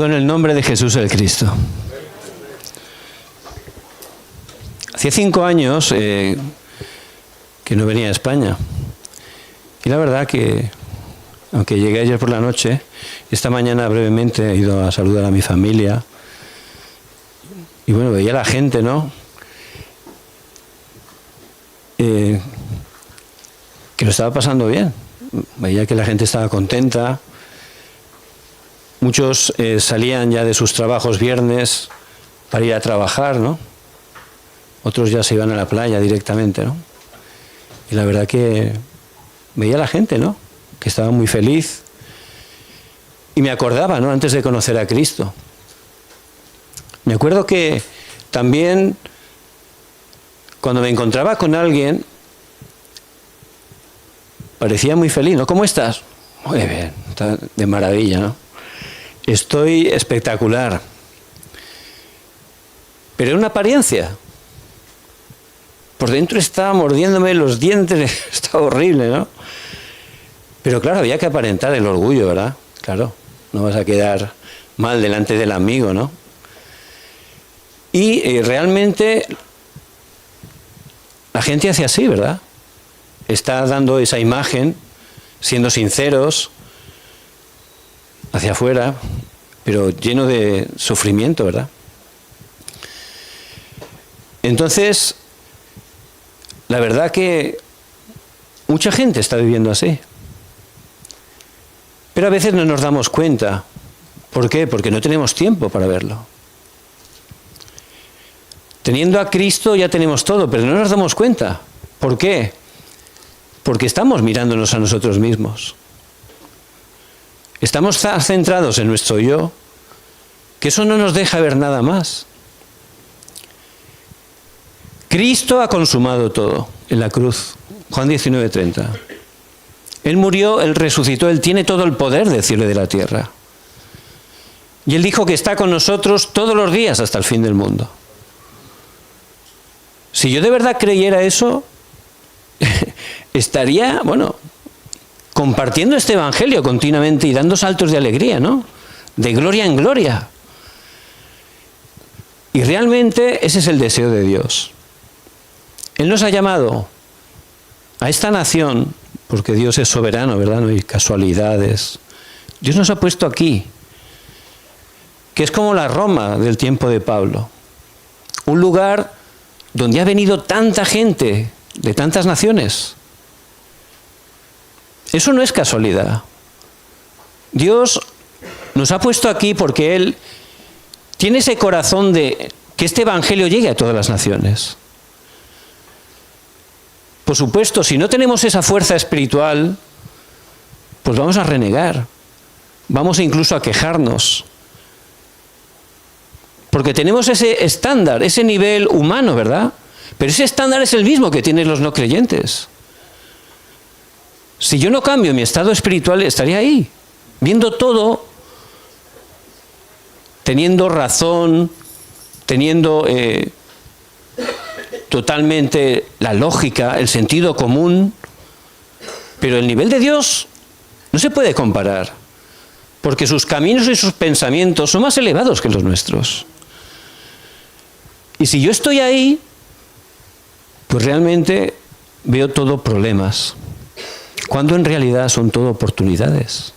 bendigo en el nombre de Jesús el Cristo. Hacía 5 años que no venía a España. Y la verdad que, aunque llegué ayer por la noche, esta mañana brevemente he ido a saludar a mi familia. Y bueno, veía a la gente, ¿no? Que lo estaba pasando bien. Veía que la gente estaba contenta. Muchos salían ya de sus trabajos viernes para ir a trabajar, ¿no? Otros ya se iban a la playa directamente, ¿no? Y la verdad que veía a la gente, ¿no? Que estaba muy feliz. Y me acordaba, ¿no? Antes de conocer a Cristo. Me acuerdo que también cuando me encontraba con alguien parecía muy feliz, ¿no? ¿Cómo estás? Muy bien, está de maravilla, ¿no? Estoy espectacular. Pero era una apariencia. Por dentro estaba mordiéndome los dientes, estaba horrible, ¿no? Pero claro, había que aparentar el orgullo, ¿verdad? Claro, no vas a quedar mal delante del amigo, ¿no? Y realmente la gente hace así, ¿verdad? Está dando esa imagen, siendo sinceros, hacia afuera, pero lleno de sufrimiento, ¿verdad? Entonces, la verdad que mucha gente está viviendo así. Pero a veces no nos damos cuenta. ¿Por qué? Porque no tenemos tiempo para verlo. Teniendo a Cristo ya tenemos todo, pero no nos damos cuenta. ¿Por qué? Porque estamos mirándonos a nosotros mismos. Estamos tan centrados en nuestro yo, que eso no nos deja ver nada más. Cristo ha consumado todo en la cruz. Juan 19:30. Él murió, Él resucitó, Él tiene todo el poder del cielo y de la tierra. Y Él dijo que está con nosotros todos los días hasta el fin del mundo. Si yo de verdad creyera eso, estaría, bueno, compartiendo este evangelio continuamente y dando saltos de alegría, ¿no? De gloria en gloria. Y realmente ese es el deseo de Dios. Él nos ha llamado a esta nación, porque Dios es soberano, ¿verdad? No hay casualidades. Dios nos ha puesto aquí, que es como la Roma del tiempo de Pablo. Un lugar donde ha venido tanta gente de tantas naciones. Eso no es casualidad. Dios nos ha puesto aquí porque Él tiene ese corazón de que este evangelio llegue a todas las naciones. Por supuesto, si no tenemos esa fuerza espiritual, pues vamos a renegar, vamos incluso a quejarnos. Porque tenemos ese estándar, ese nivel humano, ¿verdad? Pero ese estándar es el mismo que tienen los no creyentes. Si yo no cambio mi estado espiritual, estaría ahí, viendo todo, teniendo razón, teniendo totalmente la lógica, el sentido común, pero el nivel de Dios no se puede comparar, porque sus caminos y sus pensamientos son más elevados que los nuestros. Y si yo estoy ahí, pues realmente veo todo problemas, cuando en realidad son todo oportunidades.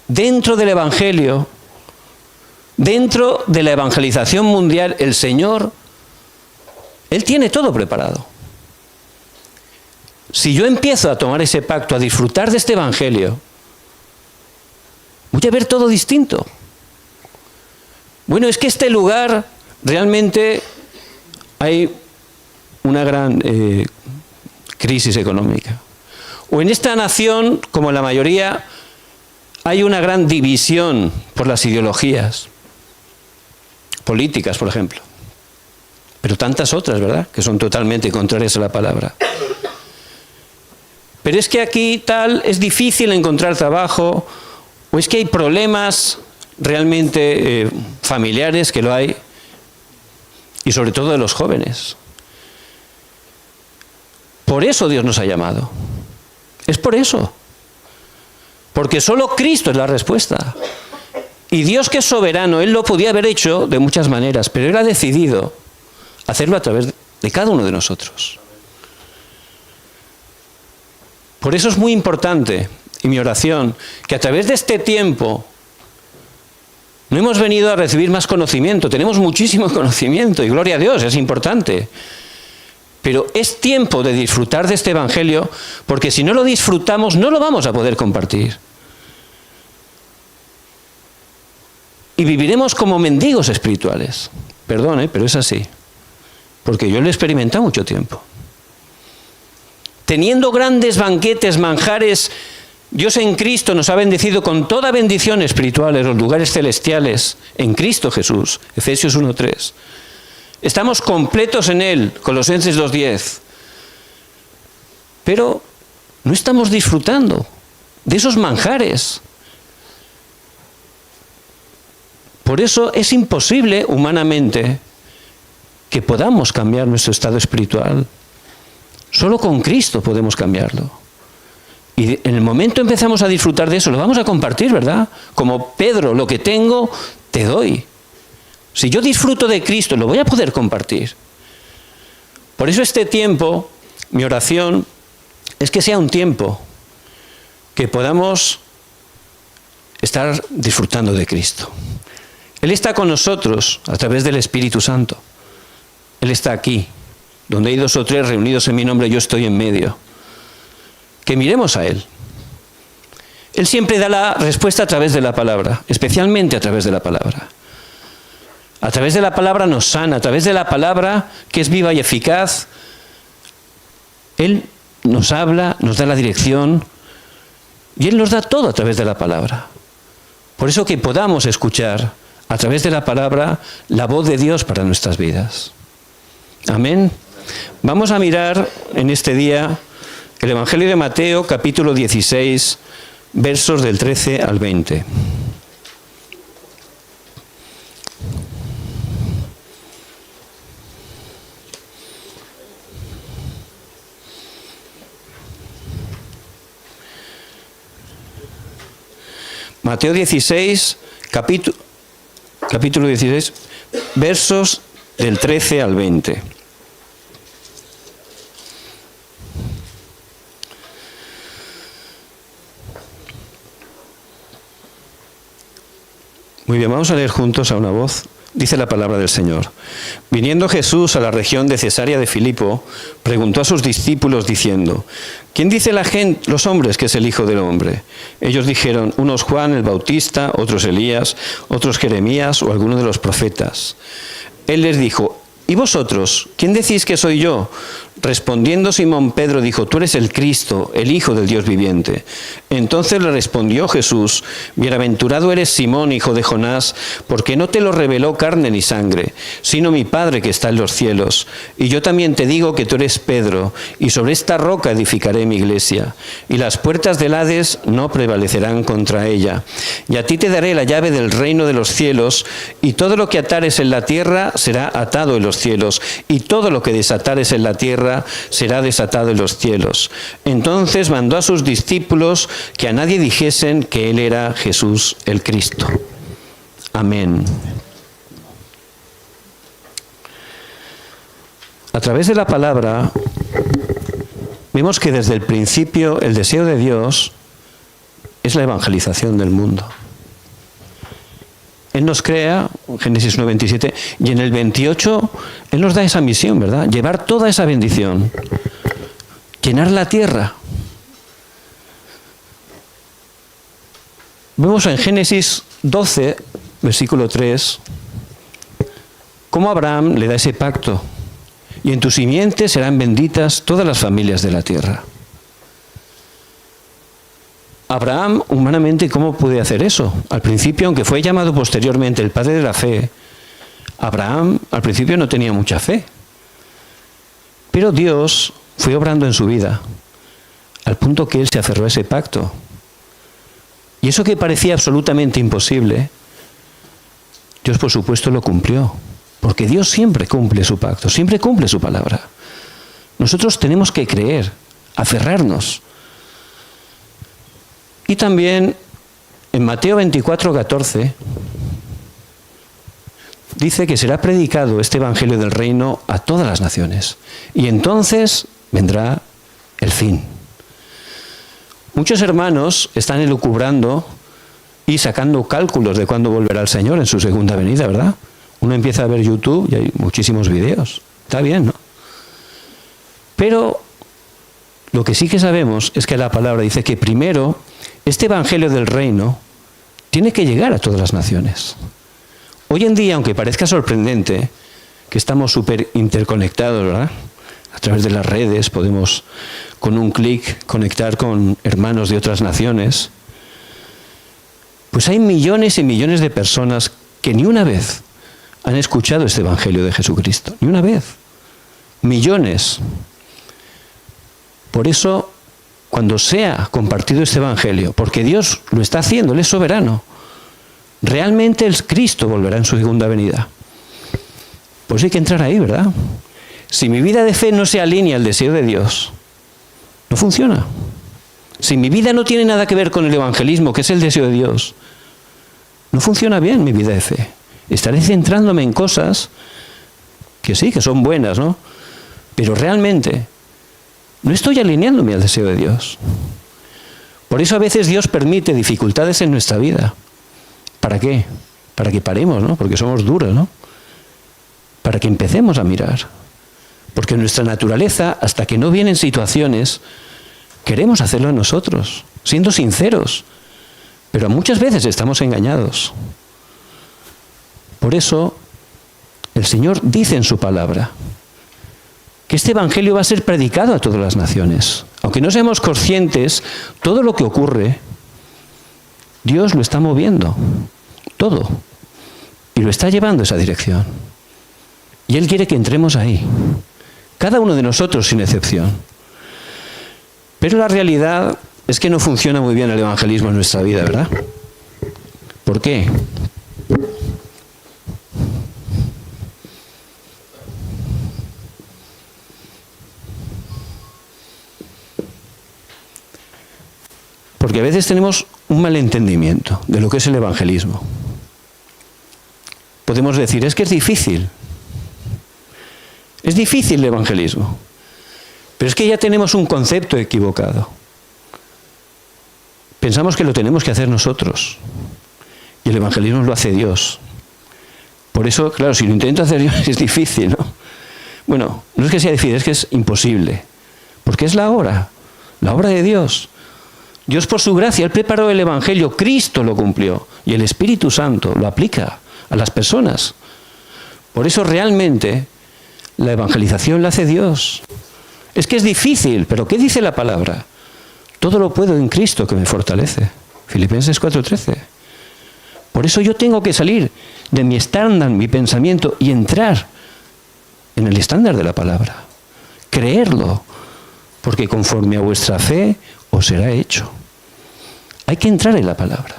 Dentro del Evangelio, dentro de la evangelización mundial, el Señor, Él tiene todo preparado. Si yo empiezo a tomar ese pacto, a disfrutar de este Evangelio, voy a ver todo distinto. Bueno, es que este lugar realmente hay una gran crisis económica. O en esta nación, como en la mayoría, hay una gran división por las ideologías políticas, por ejemplo. Pero tantas otras, ¿verdad?, que son totalmente contrarias a la palabra. Pero es que aquí tal, es difícil encontrar trabajo, o es que hay problemas realmente familiares, que lo hay, y sobre todo de los jóvenes. Por eso Dios nos ha llamado. Es por eso. Porque solo Cristo es la respuesta. Y Dios, que es soberano, Él lo podía haber hecho de muchas maneras, pero Él ha decidido hacerlo a través de cada uno de nosotros. Por eso es muy importante, y mi oración, que a través de este tiempo no hemos venido a recibir más conocimiento, tenemos muchísimo conocimiento, y gloria a Dios, es importante. Pero es tiempo de disfrutar de este Evangelio, porque si no lo disfrutamos, no lo vamos a poder compartir. Y viviremos como mendigos espirituales. Perdón, pero es así. Porque yo lo he experimentado mucho tiempo. Teniendo grandes banquetes, manjares, Dios en Cristo nos ha bendecido con toda bendición espiritual en los lugares celestiales, en Cristo Jesús, Efesios 1:3. Estamos completos en Él, Colosenses 2:10. Pero no estamos disfrutando de esos manjares. Por eso es imposible humanamente que podamos cambiar nuestro estado espiritual. Solo con Cristo podemos cambiarlo. Y en el momento empezamos a disfrutar de eso, lo vamos a compartir, ¿verdad? Como Pedro, lo que tengo, te doy. Si yo disfruto de Cristo, lo voy a poder compartir. Por eso este tiempo, mi oración, es que sea un tiempo que podamos estar disfrutando de Cristo. Él está con nosotros a través del Espíritu Santo. Él está aquí. Donde hay 2 o 3 reunidos en mi nombre, yo estoy en medio. Que miremos a Él. Él siempre da la respuesta a través de la palabra, especialmente a través de la palabra. A través de la palabra nos sana, a través de la palabra que es viva y eficaz. Él nos habla, nos da la dirección y Él nos da todo a través de la palabra. Por eso que podamos escuchar a través de la palabra la voz de Dios para nuestras vidas. Amén. Vamos a mirar en este día el Evangelio de Mateo, capítulo 16, versos del 13 al 20. Mateo 16, capítulo 16, versos del 13 al 20. Muy bien, vamos a leer juntos a una voz. Dice la palabra del Señor. Viniendo Jesús a la región de Cesarea de Filipo, preguntó a sus discípulos diciendo: ¿Quién dice la gente, los hombres, que es el Hijo del Hombre? Ellos dijeron: unos Juan el Bautista, otros Elías, otros Jeremías o alguno de los profetas. Él les dijo: ¿y vosotros? ¿Quién decís que soy yo? Respondiendo Simón Pedro dijo: tú eres el Cristo, el Hijo del Dios viviente. Entonces le respondió Jesús: bienaventurado eres Simón, hijo de Jonás, porque no te lo reveló carne ni sangre, sino mi Padre que está en los cielos. Y yo también te digo que tú eres Pedro, y sobre esta roca edificaré mi iglesia, y las puertas del Hades no prevalecerán contra ella. Y a ti te daré la llave del reino de los cielos, y todo lo que atares en la tierra será atado en los cielos, y todo lo que desatares en la tierra será desatado en los cielos. Entonces mandó a sus discípulos que a nadie dijesen que él era Jesús el Cristo. Amén. A través de la palabra vemos que desde el principio el deseo de Dios es la evangelización del mundo. Él nos crea, Génesis 1:27, y en el 28 Él nos da esa misión, ¿verdad? Llevar toda esa bendición, llenar la tierra. Vemos en Génesis 12, versículo 3, cómo Abraham le da ese pacto: y en tu simiente serán benditas todas las familias de la tierra. Abraham, humanamente, ¿cómo puede hacer eso? Al principio, aunque fue llamado posteriormente el padre de la fe, Abraham al principio no tenía mucha fe. Pero Dios fue obrando en su vida, al punto que él se aferró a ese pacto. Y eso que parecía absolutamente imposible, Dios por supuesto lo cumplió. Porque Dios siempre cumple su pacto, siempre cumple su palabra. Nosotros tenemos que creer, aferrarnos. Y también en Mateo 24:14 dice que será predicado este evangelio del reino a todas las naciones. Y entonces vendrá el fin. Muchos hermanos están elucubrando y sacando cálculos de cuándo volverá el Señor en su segunda venida, ¿verdad? Uno empieza a ver YouTube y hay muchísimos videos. Está bien, ¿no? Pero lo que sí que sabemos es que la palabra dice que primero este evangelio del reino tiene que llegar a todas las naciones. Hoy en día, aunque parezca sorprendente, que estamos súper interconectados, ¿verdad? A través de las redes podemos, con un clic, conectar con hermanos de otras naciones. Pues hay millones y millones de personas que ni una vez han escuchado este evangelio de Jesucristo. Ni una vez. Millones. Por eso, cuando sea compartido este evangelio, porque Dios lo está haciendo, Él es soberano, realmente el Cristo volverá en su segunda venida. Pues hay que entrar ahí, ¿verdad? Si mi vida de fe no se alinea al deseo de Dios, no funciona. Si mi vida no tiene nada que ver con el evangelismo, que es el deseo de Dios, no funciona bien mi vida de fe. Estaré centrándome en cosas que sí, que son buenas, ¿no? Pero realmente no estoy alineándome al deseo de Dios. Por eso a veces Dios permite dificultades en nuestra vida. ¿Para qué? Para que paremos, ¿no? Porque somos duros, ¿no? Para que empecemos a mirar. Porque nuestra naturaleza, hasta que no vienen situaciones, queremos hacerlo nosotros, siendo sinceros. Pero muchas veces estamos engañados. Por eso, el Señor dice en su palabra que este evangelio va a ser predicado a todas las naciones. Aunque no seamos conscientes, todo lo que ocurre, Dios lo está moviendo. Todo. Y lo está llevando a esa dirección. Y Él quiere que entremos ahí. Cada uno de nosotros, sin excepción. Pero la realidad es que no funciona muy bien el evangelismo en nuestra vida, ¿verdad? ¿Por qué? Porque a veces tenemos un malentendimiento de lo que es el evangelismo. Podemos decir, es que es difícil. Es difícil el evangelismo. Pero es que ya tenemos un concepto equivocado. Pensamos que lo tenemos que hacer nosotros. Y el evangelismo lo hace Dios. Por eso, claro, si lo intento hacer yo es difícil, ¿no? Bueno, no es que sea difícil, es que es imposible. Porque es la obra de Dios. Dios por su gracia, Él preparó el evangelio, Cristo lo cumplió. Y el Espíritu Santo lo aplica a las personas. Por eso realmente la evangelización la hace Dios. Es que es difícil, pero ¿qué dice la palabra? Todo lo puedo en Cristo que me fortalece. Filipenses 4:13. Por eso yo tengo que salir de mi estándar, mi pensamiento, y entrar en el estándar de la palabra. Creerlo. Porque conforme a vuestra fe os será hecho. Hay que entrar en la palabra.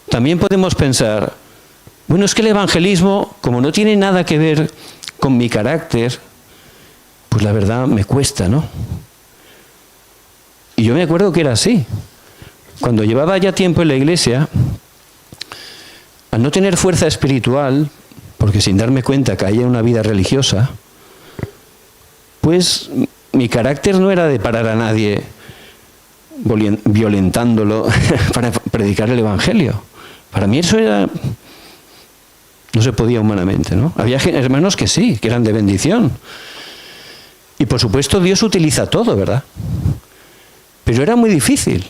También podemos pensar, bueno, es que el evangelismo, como no tiene nada que ver con mi carácter, pues la verdad me cuesta, ¿no? Y yo me acuerdo que era así. Cuando llevaba ya tiempo en la iglesia, al no tener fuerza espiritual, porque sin darme cuenta caía en una vida religiosa, pues mi carácter no era de parar a nadie violentándolo para predicar el evangelio. Para mí eso era... no se podía humanamente, ¿no? Había hermanos que sí, que eran de bendición. Y por supuesto Dios utiliza todo, ¿verdad? Pero era muy difícil.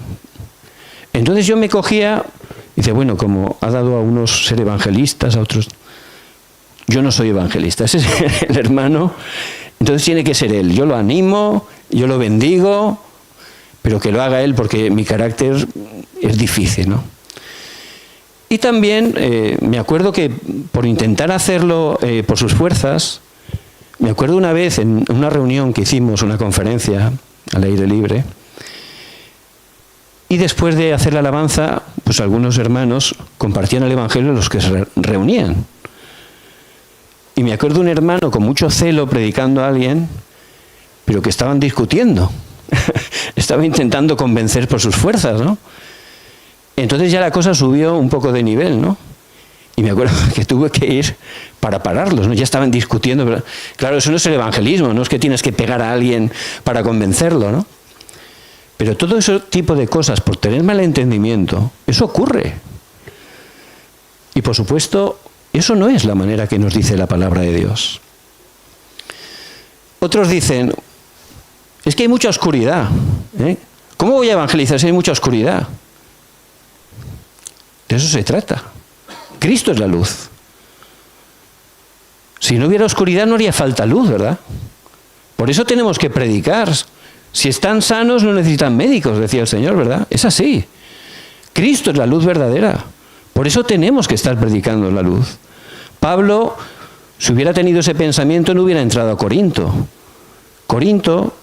Entonces yo me cogía y dice, bueno, como ha dado a unos ser evangelistas, a otros... Yo no soy evangelista, ese es el hermano, entonces tiene que ser él. Yo lo animo, yo lo bendigo, pero que lo haga él porque mi carácter es difícil, ¿no? Y también me acuerdo que por intentar hacerlo por sus fuerzas, me acuerdo una vez en una reunión que hicimos, una conferencia al aire libre, y después de hacer la alabanza, pues algunos hermanos compartían el evangelio en los que se reunían. Y me acuerdo un hermano con mucho celo predicando a alguien, pero que estaban discutiendo. Estaba intentando convencer por sus fuerzas, ¿no? Entonces ya la cosa subió un poco de nivel, ¿no? Y me acuerdo que tuve que ir para pararlos, ¿no? Ya estaban discutiendo. Pero, claro, eso no es el evangelismo, no es que tienes que pegar a alguien para convencerlo, ¿no? Pero todo ese tipo de cosas, por tener mal entendimiento, eso ocurre. Y por supuesto, eso no es la manera que nos dice la palabra de Dios. Otros dicen, es que hay mucha oscuridad, ¿eh? ¿Cómo voy a evangelizar si hay mucha oscuridad? De eso se trata. Cristo es la luz. Si no hubiera oscuridad no haría falta luz, ¿verdad? Por eso tenemos que predicar. Si están sanos no necesitan médicos, decía el Señor, ¿verdad? Es así. Cristo es la luz verdadera. Por eso tenemos que estar predicando la luz. Pablo, si hubiera tenido ese pensamiento, no hubiera entrado a Corinto. Corinto,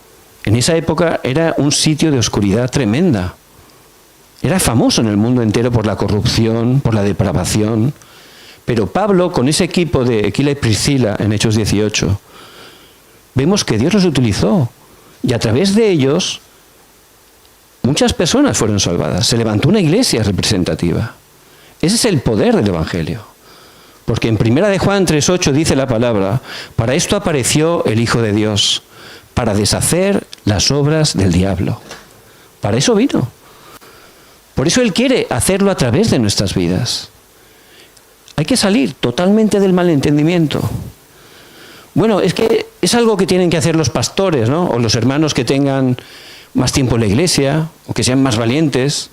en esa época, era un sitio de oscuridad tremenda. Era famoso en el mundo entero por la corrupción, por la depravación. Pero Pablo, con ese equipo de Aquila y Priscila, en Hechos 18, vemos que Dios los utilizó. Y a través de ellos, muchas personas fueron salvadas. Se levantó una iglesia representativa. Ese es el poder del Evangelio. Porque en 1 de Juan 3:8 dice la palabra, para esto apareció el Hijo de Dios, para deshacer las obras del diablo. Para eso vino. Por eso Él quiere hacerlo a través de nuestras vidas. Hay que salir totalmente del malentendimiento. Bueno, es que es algo que tienen que hacer los pastores, ¿no? O los hermanos que tengan más tiempo en la iglesia, o que sean más valientes.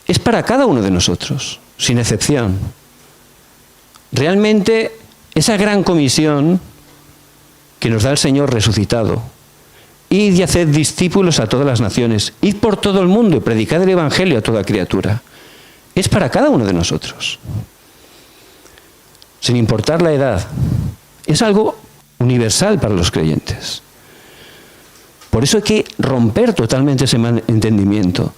Es para cada uno de nosotros, sin excepción. Realmente, esa gran comisión que nos da el Señor resucitado, id y haced discípulos a todas las naciones, id por todo el mundo y predicad el Evangelio a toda criatura, es para cada uno de nosotros. Sin importar la edad. Es algo universal para los creyentes. Por eso hay que romper totalmente ese malentendimiento.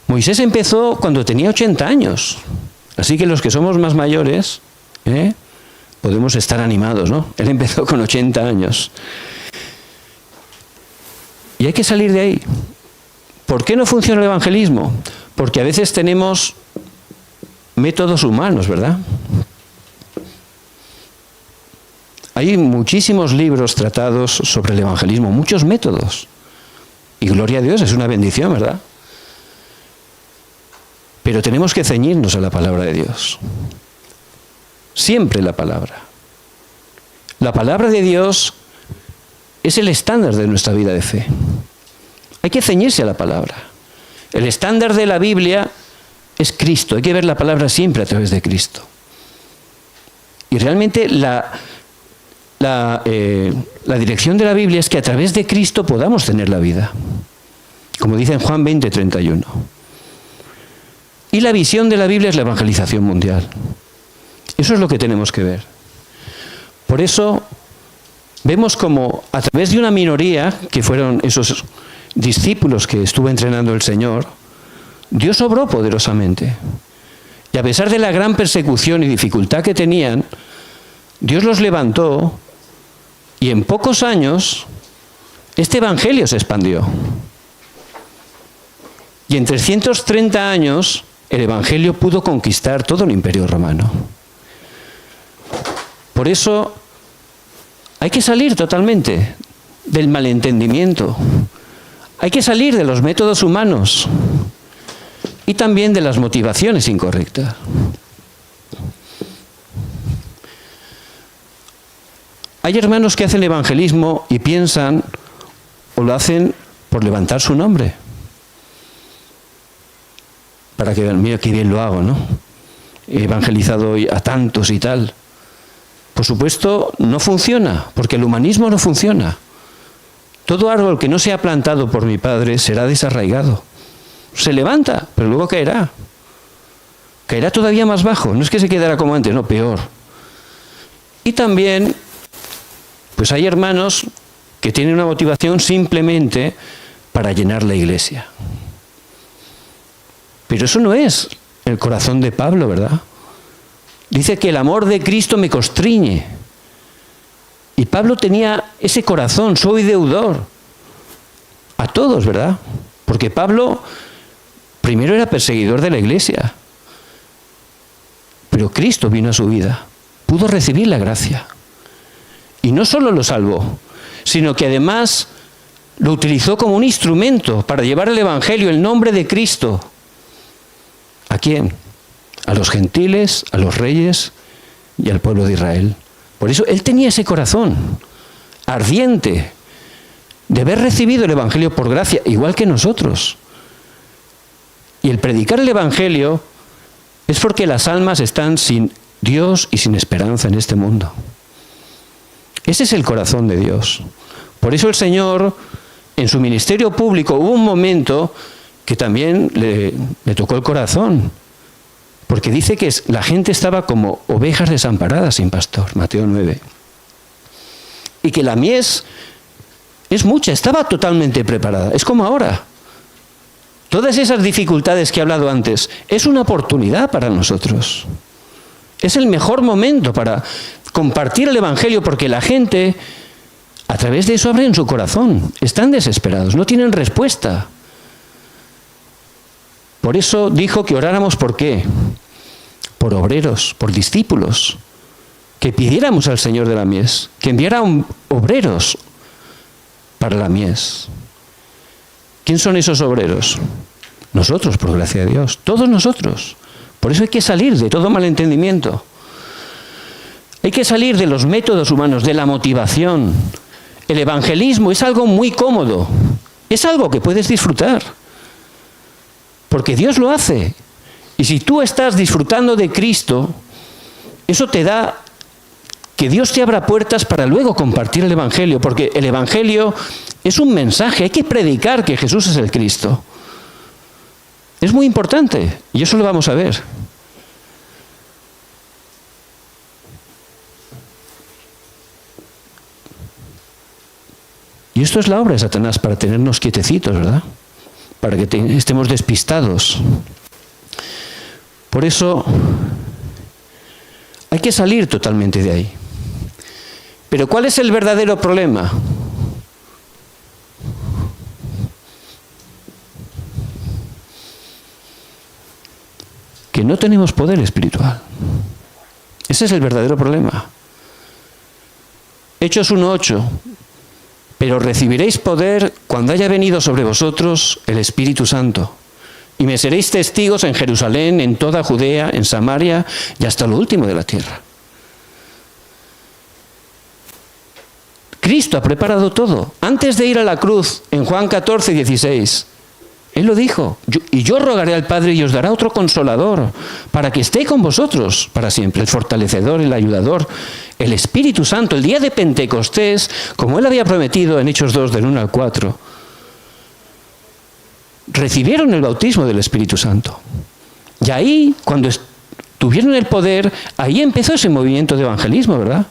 Moisés empezó cuando tenía 80 años. Así que los que somos más mayores, podemos estar animados, ¿no? Él empezó con 80 años. Y hay que salir de ahí. ¿Por qué no funciona el evangelismo? Porque a veces tenemos métodos humanos, ¿verdad? Hay muchísimos libros tratados sobre el evangelismo, muchos métodos. Y gloria a Dios, es una bendición, ¿verdad? Pero tenemos que ceñirnos a la palabra de Dios. Siempre la palabra. La palabra de Dios es el estándar de nuestra vida de fe. Hay que ceñirse a la palabra. El estándar de la Biblia es Cristo. Hay que ver la palabra siempre a través de Cristo. Y realmente la dirección de la Biblia es que a través de Cristo podamos tener la vida. Como dice en Juan 20:31. Y la visión de la Biblia es la evangelización mundial. Eso es lo que tenemos que ver. Por eso vemos como a través de una minoría, que fueron esos discípulos que estuvo entrenando el Señor, Dios obró poderosamente. Y a pesar de la gran persecución y dificultad que tenían, Dios los levantó y en pocos años este evangelio se expandió. Y en 330 años el evangelio pudo conquistar todo el imperio romano. Por eso hay que salir totalmente del malentendimiento. Hay que salir de los métodos humanos y también de las motivaciones incorrectas. Hay hermanos que hacen evangelismo y piensan o lo hacen por levantar su nombre. Para que vean, mira qué bien lo hago, ¿no? He evangelizado hoy a tantos y tal. Por supuesto, no funciona, porque el humanismo no funciona. Todo árbol que no sea plantado por mi Padre será desarraigado. Se levanta, pero luego caerá. Caerá todavía más bajo. No es que se quedará como antes, no, peor. Y también, pues hay hermanos que tienen una motivación simplemente para llenar la iglesia. Pero eso no es el corazón de Pablo, ¿verdad? Dice que el amor de Cristo me constriñe. Y Pablo tenía ese corazón, soy deudor. A todos, ¿verdad? Porque Pablo primero era perseguidor de la iglesia. pero Cristo vino a su vida, pudo recibir la gracia. Y no solo lo salvó, sino que además lo utilizó como un instrumento para llevar el Evangelio, el nombre de Cristo. ¿A quién? A los gentiles, a los reyes y al pueblo de Israel. Por eso él tenía ese corazón ardiente de haber recibido el Evangelio por gracia, igual que nosotros. Y el predicar el Evangelio es porque las almas están sin Dios y sin esperanza en este mundo. Ese es el corazón de Dios. Por eso el Señor, en su ministerio público, hubo un momento que también le tocó el corazón. Porque dice que la gente estaba como ovejas desamparadas sin pastor, Mateo 9. Y que la mies es mucha, estaba totalmente preparada. Es como ahora. Todas esas dificultades que he hablado antes, es una oportunidad para nosotros. Es el mejor momento para compartir el Evangelio, porque la gente, a través de eso, abren su corazón. Están desesperados, no tienen respuesta. Por eso dijo que oráramos, ¿por qué? Por obreros, por discípulos. Que pidiéramos al Señor de la mies, que enviara obreros para la mies. ¿Quién son esos obreros? Nosotros, por gracia de Dios, todos nosotros. Por eso hay que salir de todo malentendimiento. Hay que salir de los métodos humanos, de la motivación. El evangelismo es algo muy cómodo, es algo que puedes disfrutar, porque Dios lo hace. Y si tú estás disfrutando de Cristo, eso te da que Dios te abra puertas para luego compartir el Evangelio, porque el Evangelio es un mensaje, hay que predicar que Jesús es el Cristo. Es muy importante, y eso lo vamos a ver. Y esto es la obra de Satanás, para tenernos quietecitos, ¿verdad? Para que estemos despistados. Por eso hay que salir totalmente de ahí. Pero ¿cuál es el verdadero problema? Que no tenemos poder espiritual. Ese es el verdadero problema. Hechos 1:8. Pero recibiréis poder cuando haya venido sobre vosotros el Espíritu Santo. Y me seréis testigos en Jerusalén, en toda Judea, en Samaria y hasta lo último de la tierra. Cristo ha preparado todo. Antes de ir a la cruz, en Juan 14:16, Él lo dijo. Y yo rogaré al Padre y os dará otro consolador, para que esté con vosotros para siempre, el fortalecedor, el ayudador, el Espíritu Santo. El día de Pentecostés, como Él había prometido en Hechos 2, del 1 al 4, recibieron el bautismo del Espíritu Santo. Y ahí, cuando tuvieron el poder, ahí empezó ese movimiento de evangelismo, ¿verdad?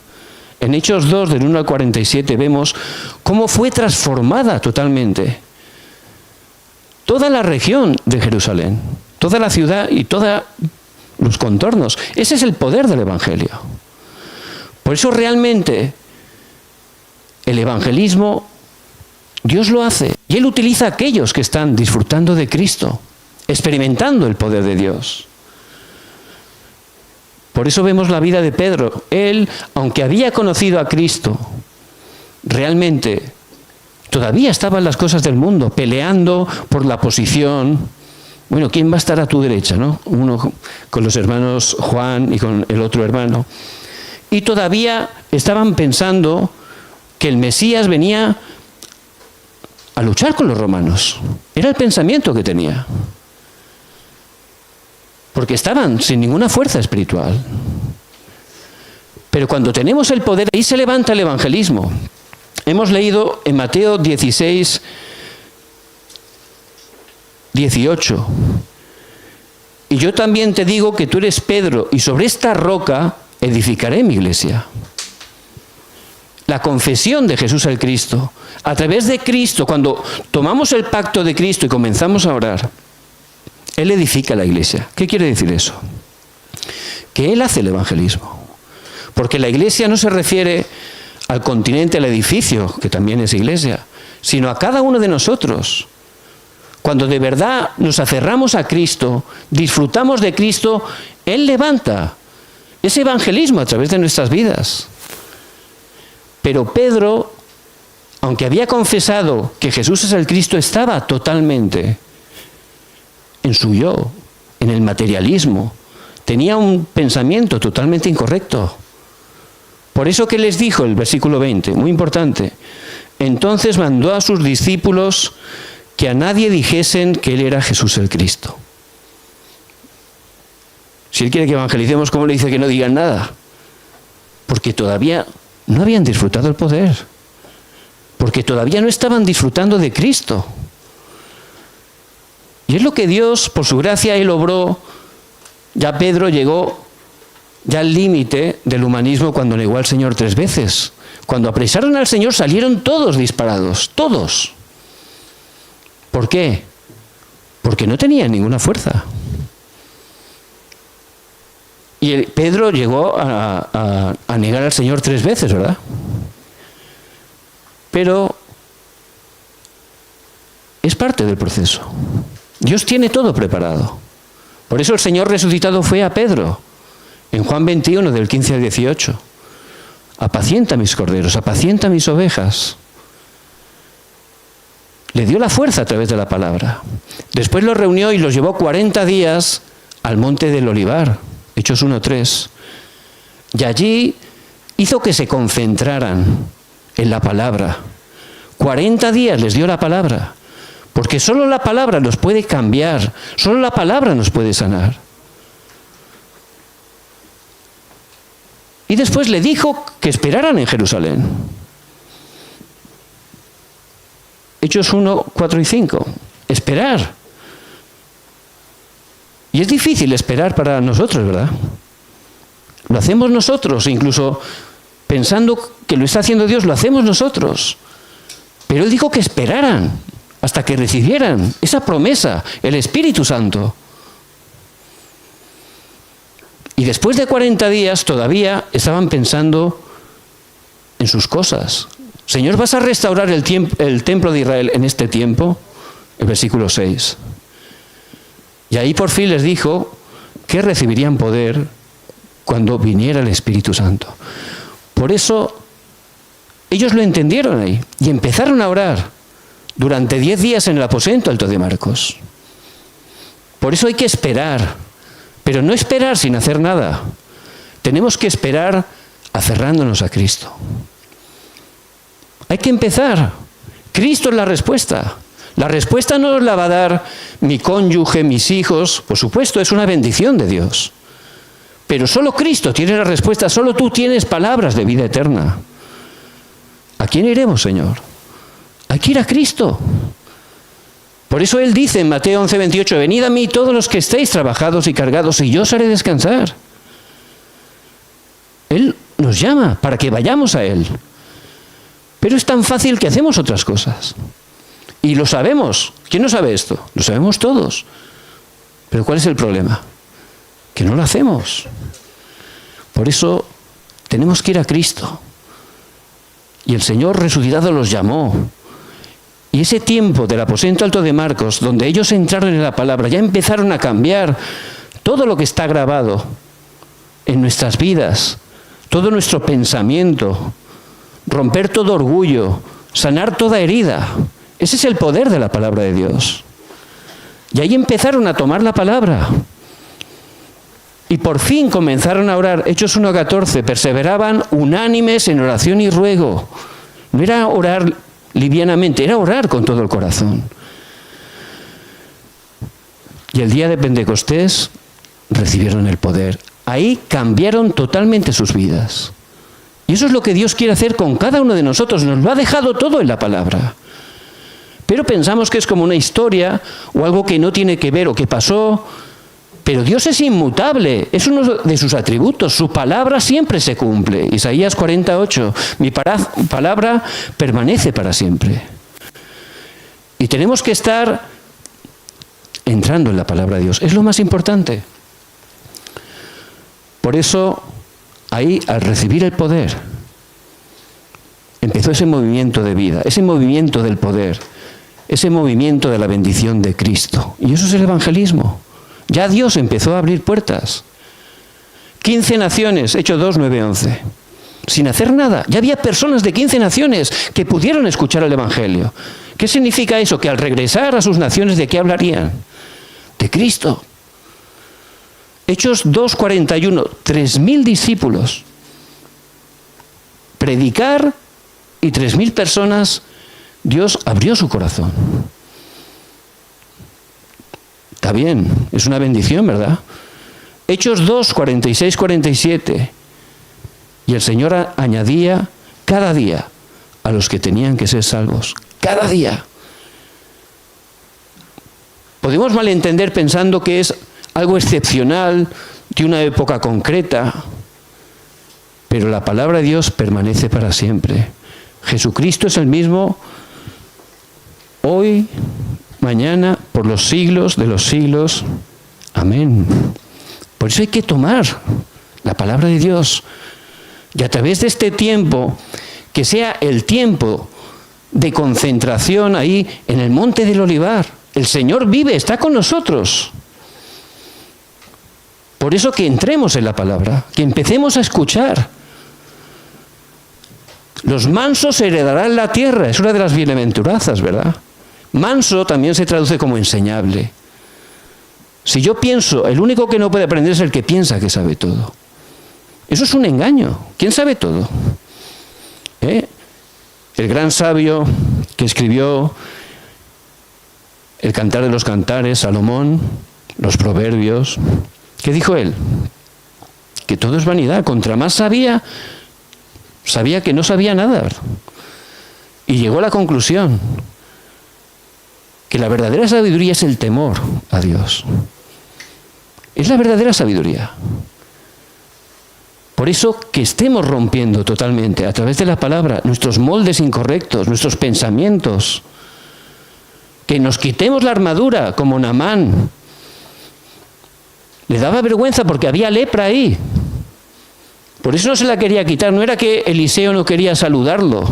En Hechos 2, del 1 al 47, vemos cómo fue transformada totalmente toda la región de Jerusalén, toda la ciudad y todos los contornos. Ese es el poder del Evangelio. Por eso realmente el evangelismo Dios lo hace, y Él utiliza a aquellos que están disfrutando de Cristo, experimentando el poder de Dios. Por eso vemos la vida de Pedro. Él, aunque había conocido a Cristo, realmente todavía estaba en las cosas del mundo, peleando por la posición. Bueno, ¿quién va a estar a tu derecha, no? Uno con los hermanos Juan y con el otro hermano. Y todavía estaban pensando que el Mesías venía a luchar con los romanos. Era el pensamiento que tenía. Porque estaban sin ninguna fuerza espiritual. Pero cuando tenemos el poder, ahí se levanta el evangelismo. Hemos leído en Mateo 16, 18. Y yo también te digo que tú eres Pedro, y sobre esta roca edificaré mi iglesia. La confesión de Jesús el Cristo. A través de Cristo, cuando tomamos el pacto de Cristo y comenzamos a orar, Él edifica la iglesia. ¿Qué quiere decir eso? Que Él hace el evangelismo. Porque la iglesia no se refiere al continente, al edificio, que también es iglesia, sino a cada uno de nosotros. Cuando de verdad nos aferramos a Cristo, disfrutamos de Cristo, Él levanta Es evangelismo a través de nuestras vidas. Pero Pedro, aunque había confesado que Jesús es el Cristo, estaba totalmente en su yo, en el materialismo. Tenía un pensamiento totalmente incorrecto. Por eso que les dijo el versículo 20, muy importante. Entonces mandó a sus discípulos que a nadie dijesen que él era Jesús el Cristo. Si él quiere que evangelicemos, ¿cómo le dice que no digan nada? Porque todavía no habían disfrutado el poder. Porque todavía no estaban disfrutando de Cristo. Y es lo que Dios, por su gracia, Él obró. Ya Pedro llegó ya al límite del humanismo cuando negó al Señor 3 veces. Cuando apresaron al Señor salieron todos disparados, todos. ¿Por qué? Porque no tenían ninguna fuerza. Y Pedro llegó a negar al Señor 3 veces, ¿verdad? Pero es parte del proceso. Dios tiene todo preparado. Por eso el Señor resucitado fue a Pedro, en Juan 21, del 15 al 18. Apacienta mis corderos, apacienta mis ovejas. Le dio la fuerza a través de la palabra. Después los reunió y los llevó 40 días al monte del Olivar, Hechos 1:3. Y allí hizo que se concentraran en la palabra. 40 días les dio la palabra. Porque solo la palabra nos puede cambiar, solo la palabra nos puede sanar. Y después le dijo que esperaran en Jerusalén. Hechos 1, 4 y 5. Esperar. Y es difícil esperar para nosotros, ¿verdad? Lo hacemos nosotros, incluso pensando que lo está haciendo Dios, lo hacemos nosotros. Pero Él dijo que esperaran hasta que recibieran esa promesa, el Espíritu Santo. Y después de 40 días todavía estaban pensando en sus cosas. Señor, ¿vas a restaurar el templo de Israel en este tiempo? El versículo 6. Y ahí por fin les dijo que recibirían poder cuando viniera el Espíritu Santo. Por eso ellos lo entendieron ahí y empezaron a orar durante 10 días en el aposento alto de Marcos. Por eso hay que esperar, pero no esperar sin hacer nada. Tenemos que esperar aferrándonos a Cristo. Hay que empezar. Cristo es la respuesta. La respuesta no nos la va a dar mi cónyuge, mis hijos. Por supuesto, es una bendición de Dios. Pero solo Cristo tiene la respuesta. Solo tú tienes palabras de vida eterna. ¿A quién iremos, Señor? Hay que ir a Cristo. Por eso Él dice en Mateo 11:28, venid a mí todos los que estéis trabajados y cargados y yo os haré descansar. Él nos llama para que vayamos a Él. Pero es tan fácil que hacemos otras cosas. Y lo sabemos. ¿Quién no sabe esto? Lo sabemos todos. Pero ¿cuál es el problema? Que no lo hacemos. Por eso tenemos que ir a Cristo. Y el Señor resucitado los llamó. Y ese tiempo del aposento alto de Marcos, donde ellos entraron en la palabra, ya empezaron a cambiar todo lo que está grabado en nuestras vidas, todo nuestro pensamiento, romper todo orgullo, sanar toda herida. Ese es el poder de la palabra de Dios. Y ahí empezaron a tomar la palabra. Y por fin comenzaron a orar. Hechos 1:14, perseveraban unánimes en oración y ruego. No era orar livianamente, era orar con todo el corazón. Y el día de Pentecostés recibieron el poder. Ahí cambiaron totalmente sus vidas. Y eso es lo que Dios quiere hacer con cada uno de nosotros. Nos lo ha dejado todo en la palabra. Pero pensamos que es como una historia o algo que no tiene que ver o que pasó. Pero Dios es inmutable, es uno de sus atributos, su palabra siempre se cumple. Isaías 48, mi palabra permanece para siempre. Y tenemos que estar entrando en la palabra de Dios, es lo más importante. Por eso, ahí al recibir el poder, empezó ese movimiento de vida, ese movimiento del poder, ese movimiento de la bendición de Cristo. Y eso es el evangelismo. Ya Dios empezó a abrir puertas. 15 naciones, Hechos 2, 9, 11. Sin hacer nada. Ya había personas de 15 naciones que pudieron escuchar el Evangelio. ¿Qué significa eso? Que al regresar a sus naciones, ¿de qué hablarían? De Cristo. Hechos 2, 41. 3.000 discípulos. Predicar y 3.000 personas, Dios abrió su corazón. Está bien, es una bendición, ¿verdad? Hechos 2, 46, 47. Y el Señor añadía cada día a los que tenían que ser salvos. Cada día. Podemos malentender pensando que es algo excepcional de una época concreta, pero la palabra de Dios permanece para siempre. Jesucristo es el mismo hoy, mañana, por los siglos de los siglos. Amén. Por eso hay que tomar la palabra de Dios. Y a través de este tiempo, que sea el tiempo de concentración ahí en el Monte del Olivar. El Señor vive, está con nosotros. Por eso que entremos en la palabra, que empecemos a escuchar. Los mansos heredarán la tierra, es una de las bienaventuranzas, ¿verdad? Manso también se traduce como enseñable. Si yo pienso, el único que no puede aprender es el que piensa que sabe todo. Eso es un engaño. ¿Quién sabe todo? El gran sabio que escribió el Cantar de los Cantares, Salomón, los Proverbios, ¿qué dijo él? Que todo es vanidad. Contra más sabía que no sabía nada. Y llegó a la conclusión que la verdadera sabiduría es el temor a Dios. Es la verdadera sabiduría. Por eso que estemos rompiendo totalmente, a través de la palabra, nuestros moldes incorrectos, nuestros pensamientos. Que nos quitemos la armadura, como Naamán. Le daba vergüenza porque había lepra ahí. Por eso no se la quería quitar. No era que Eliseo no quería saludarlo.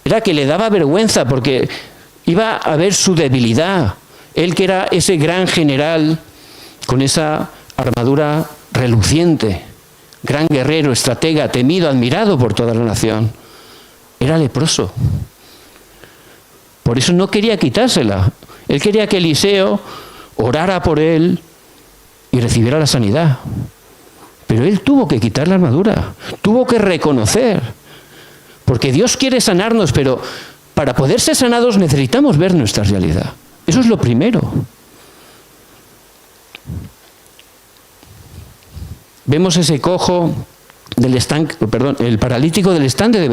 Era que le daba vergüenza porque iba a ver su debilidad. Él que era ese gran general con esa armadura reluciente. Gran guerrero, estratega, temido, admirado por toda la nación. Era leproso. Por eso no quería quitársela. Él quería que Eliseo orara por él y recibiera la sanidad. Pero él tuvo que quitar la armadura. Tuvo que reconocer. Porque Dios quiere sanarnos, pero para poder ser sanados necesitamos ver nuestra realidad. Eso es lo primero. Vemos ese cojo del estanque, el paralítico del estanque de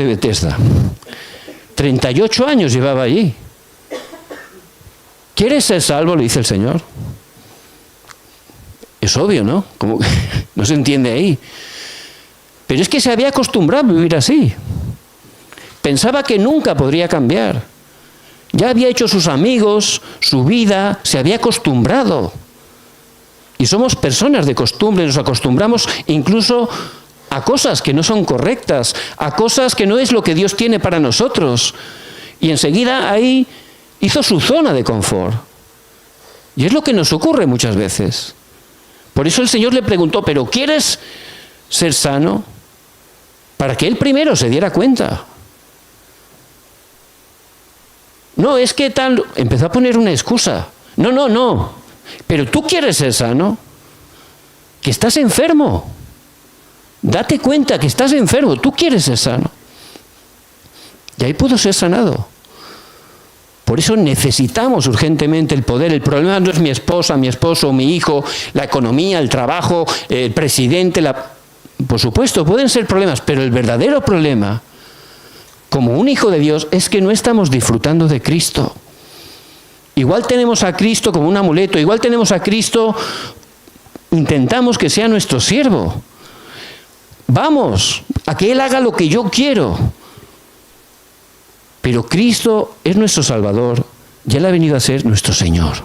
Betesda. 38 años llevaba allí. ¿Quieres ser salvo?, le dice el Señor. Es obvio, ¿no? Como que no se entiende ahí. Pero es que se había acostumbrado a vivir así. Pensaba que nunca podría cambiar. Ya había hecho sus amigos, su vida, se había acostumbrado. Y somos personas de costumbre, nos acostumbramos incluso a cosas que no son correctas, a cosas que no es lo que Dios tiene para nosotros. Y enseguida ahí hizo su zona de confort. Y es lo que nos ocurre muchas veces. Por eso el Señor le preguntó, ¿pero quieres ser sano? Para que él primero se diera cuenta. No, es que tal... Empezó a poner una excusa. No. Pero tú quieres ser sano. Que estás enfermo. Date cuenta que estás enfermo. Tú quieres ser sano. Y ahí pudo ser sanado. Por eso necesitamos urgentemente el poder. El problema no es mi esposa, mi esposo, mi hijo, la economía, el trabajo, el presidente. Por supuesto, pueden ser problemas, pero el verdadero problema, como un hijo de Dios, es que no estamos disfrutando de Cristo. Igual tenemos a Cristo como un amuleto, igual tenemos a Cristo, intentamos que sea nuestro siervo. Vamos, a que Él haga lo que yo quiero. Pero Cristo es nuestro Salvador y Él ha venido a ser nuestro Señor.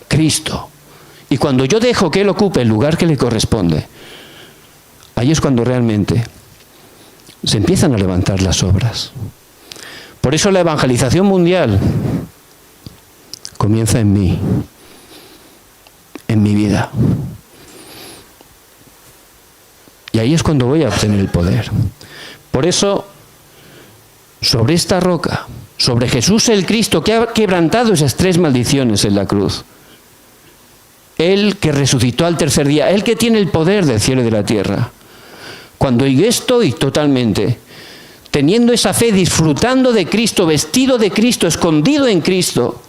Cristo. Y cuando yo dejo que Él ocupe el lugar que le corresponde, ahí es cuando realmente se empiezan a levantar las obras. Por eso la evangelización mundial comienza en mí. en mi vida. Y ahí es cuando voy a obtener el poder. Por eso, sobre esta roca, sobre Jesús el Cristo, que ha quebrantado esas 3 maldiciones en la cruz, Él que resucitó al tercer día, Él que tiene el poder del cielo y de la tierra, cuando yo estoy totalmente teniendo esa fe, disfrutando de Cristo, vestido de Cristo, escondido en Cristo,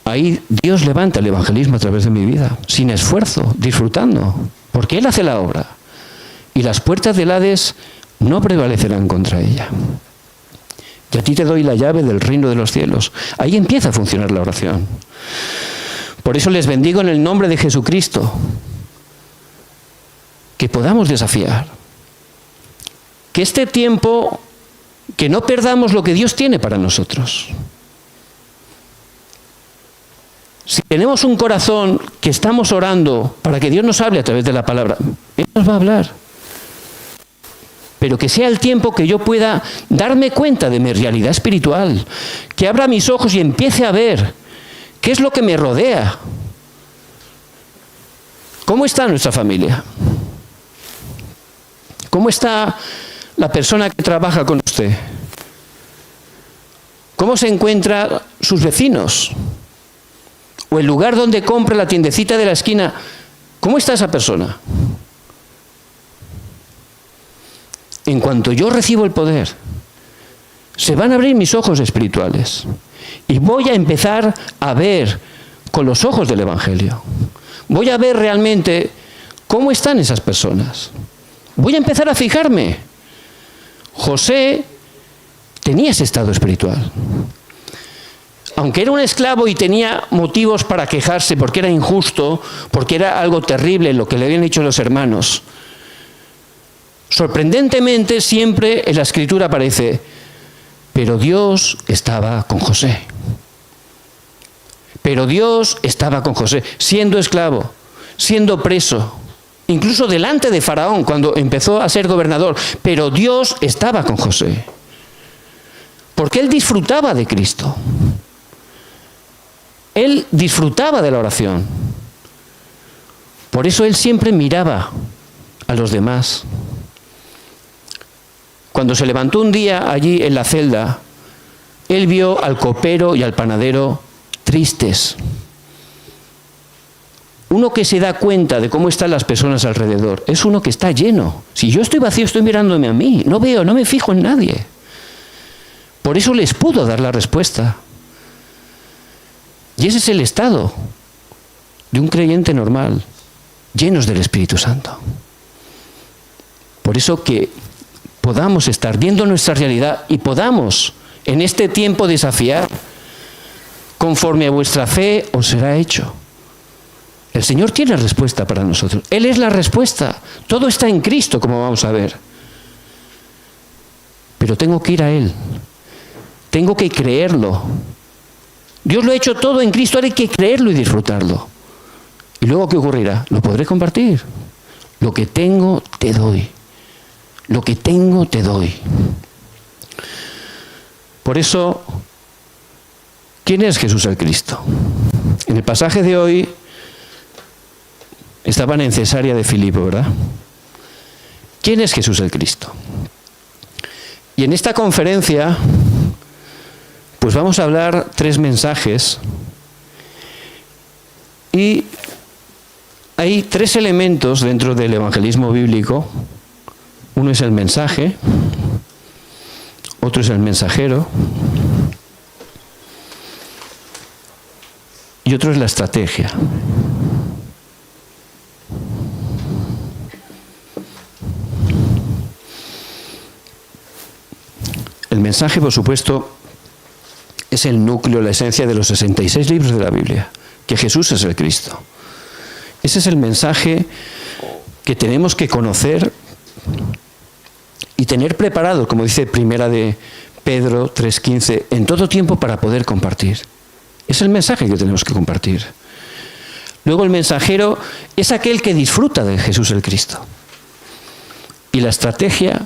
ahí Dios levanta el evangelismo a través de mi vida, sin esfuerzo, disfrutando, porque Él hace la obra. Y las puertas del Hades no prevalecerán contra ella. Y a ti te doy la llave del reino de los cielos. Ahí empieza a funcionar la oración. Por eso les bendigo en el nombre de Jesucristo, que podamos desafiar. Que este tiempo, que no perdamos lo que Dios tiene para nosotros. Si tenemos un corazón que estamos orando para que Dios nos hable a través de la palabra, Él nos va a hablar. Pero que sea el tiempo que yo pueda darme cuenta de mi realidad espiritual, que abra mis ojos y empiece a ver qué es lo que me rodea. ¿Cómo está nuestra familia? ¿Cómo está la persona que trabaja con usted? ¿Cómo se encuentran sus vecinos? O el lugar donde compra la tiendecita de la esquina, ¿cómo está esa persona? En cuanto yo recibo el poder, se van a abrir mis ojos espirituales y voy a empezar a ver con los ojos del Evangelio. Voy a ver realmente cómo están esas personas. Voy a empezar a fijarme. José tenía ese estado espiritual. Aunque era un esclavo y tenía motivos para quejarse porque era injusto, porque era algo terrible lo que le habían hecho los hermanos, sorprendentemente siempre en la Escritura aparece, pero Dios estaba con José. Pero Dios estaba con José, siendo esclavo, siendo preso, incluso delante de Faraón cuando empezó a ser gobernador, pero Dios estaba con José. Porque él disfrutaba de Cristo. Él disfrutaba de la oración. Por eso él siempre miraba a los demás. Cuando se levantó un día allí en la celda, él vio al copero y al panadero tristes. Uno que se da cuenta de cómo están las personas alrededor es uno que está lleno. Si yo estoy vacío, estoy mirándome a mí. No veo, no me fijo en nadie. Por eso les pudo dar la respuesta. Y ese es el estado de un creyente normal, llenos del Espíritu Santo. Por eso que podamos estar viendo nuestra realidad y podamos en este tiempo desafiar, conforme a vuestra fe os será hecho. El Señor tiene respuesta para nosotros. Él es la respuesta. Todo está en Cristo, como vamos a ver. Pero tengo que ir a Él. Tengo que creerlo. Dios lo ha hecho todo en Cristo, ahora hay que creerlo y disfrutarlo. ¿Y luego qué ocurrirá? Lo podré compartir. Lo que tengo, te doy. Lo que tengo, te doy. Por eso, ¿quién es Jesús el Cristo? En el pasaje de hoy, estaban en Cesarea de Filipo, ¿verdad? ¿Quién es Jesús el Cristo? Y en esta conferencia, pues vamos a hablar 3 mensajes. Y hay 3 elementos dentro del evangelismo bíblico. Uno es el mensaje, otro es el mensajero y otro es la estrategia. El mensaje, por supuesto, es el núcleo, la esencia de los 66 libros de la Biblia, que Jesús es el Cristo. Ese es el mensaje que tenemos que conocer y tener preparado, como dice Primera de Pedro 3:15, en todo tiempo para poder compartir. Es el mensaje que tenemos que compartir. Luego el mensajero es aquel que disfruta de Jesús el Cristo. Y la estrategia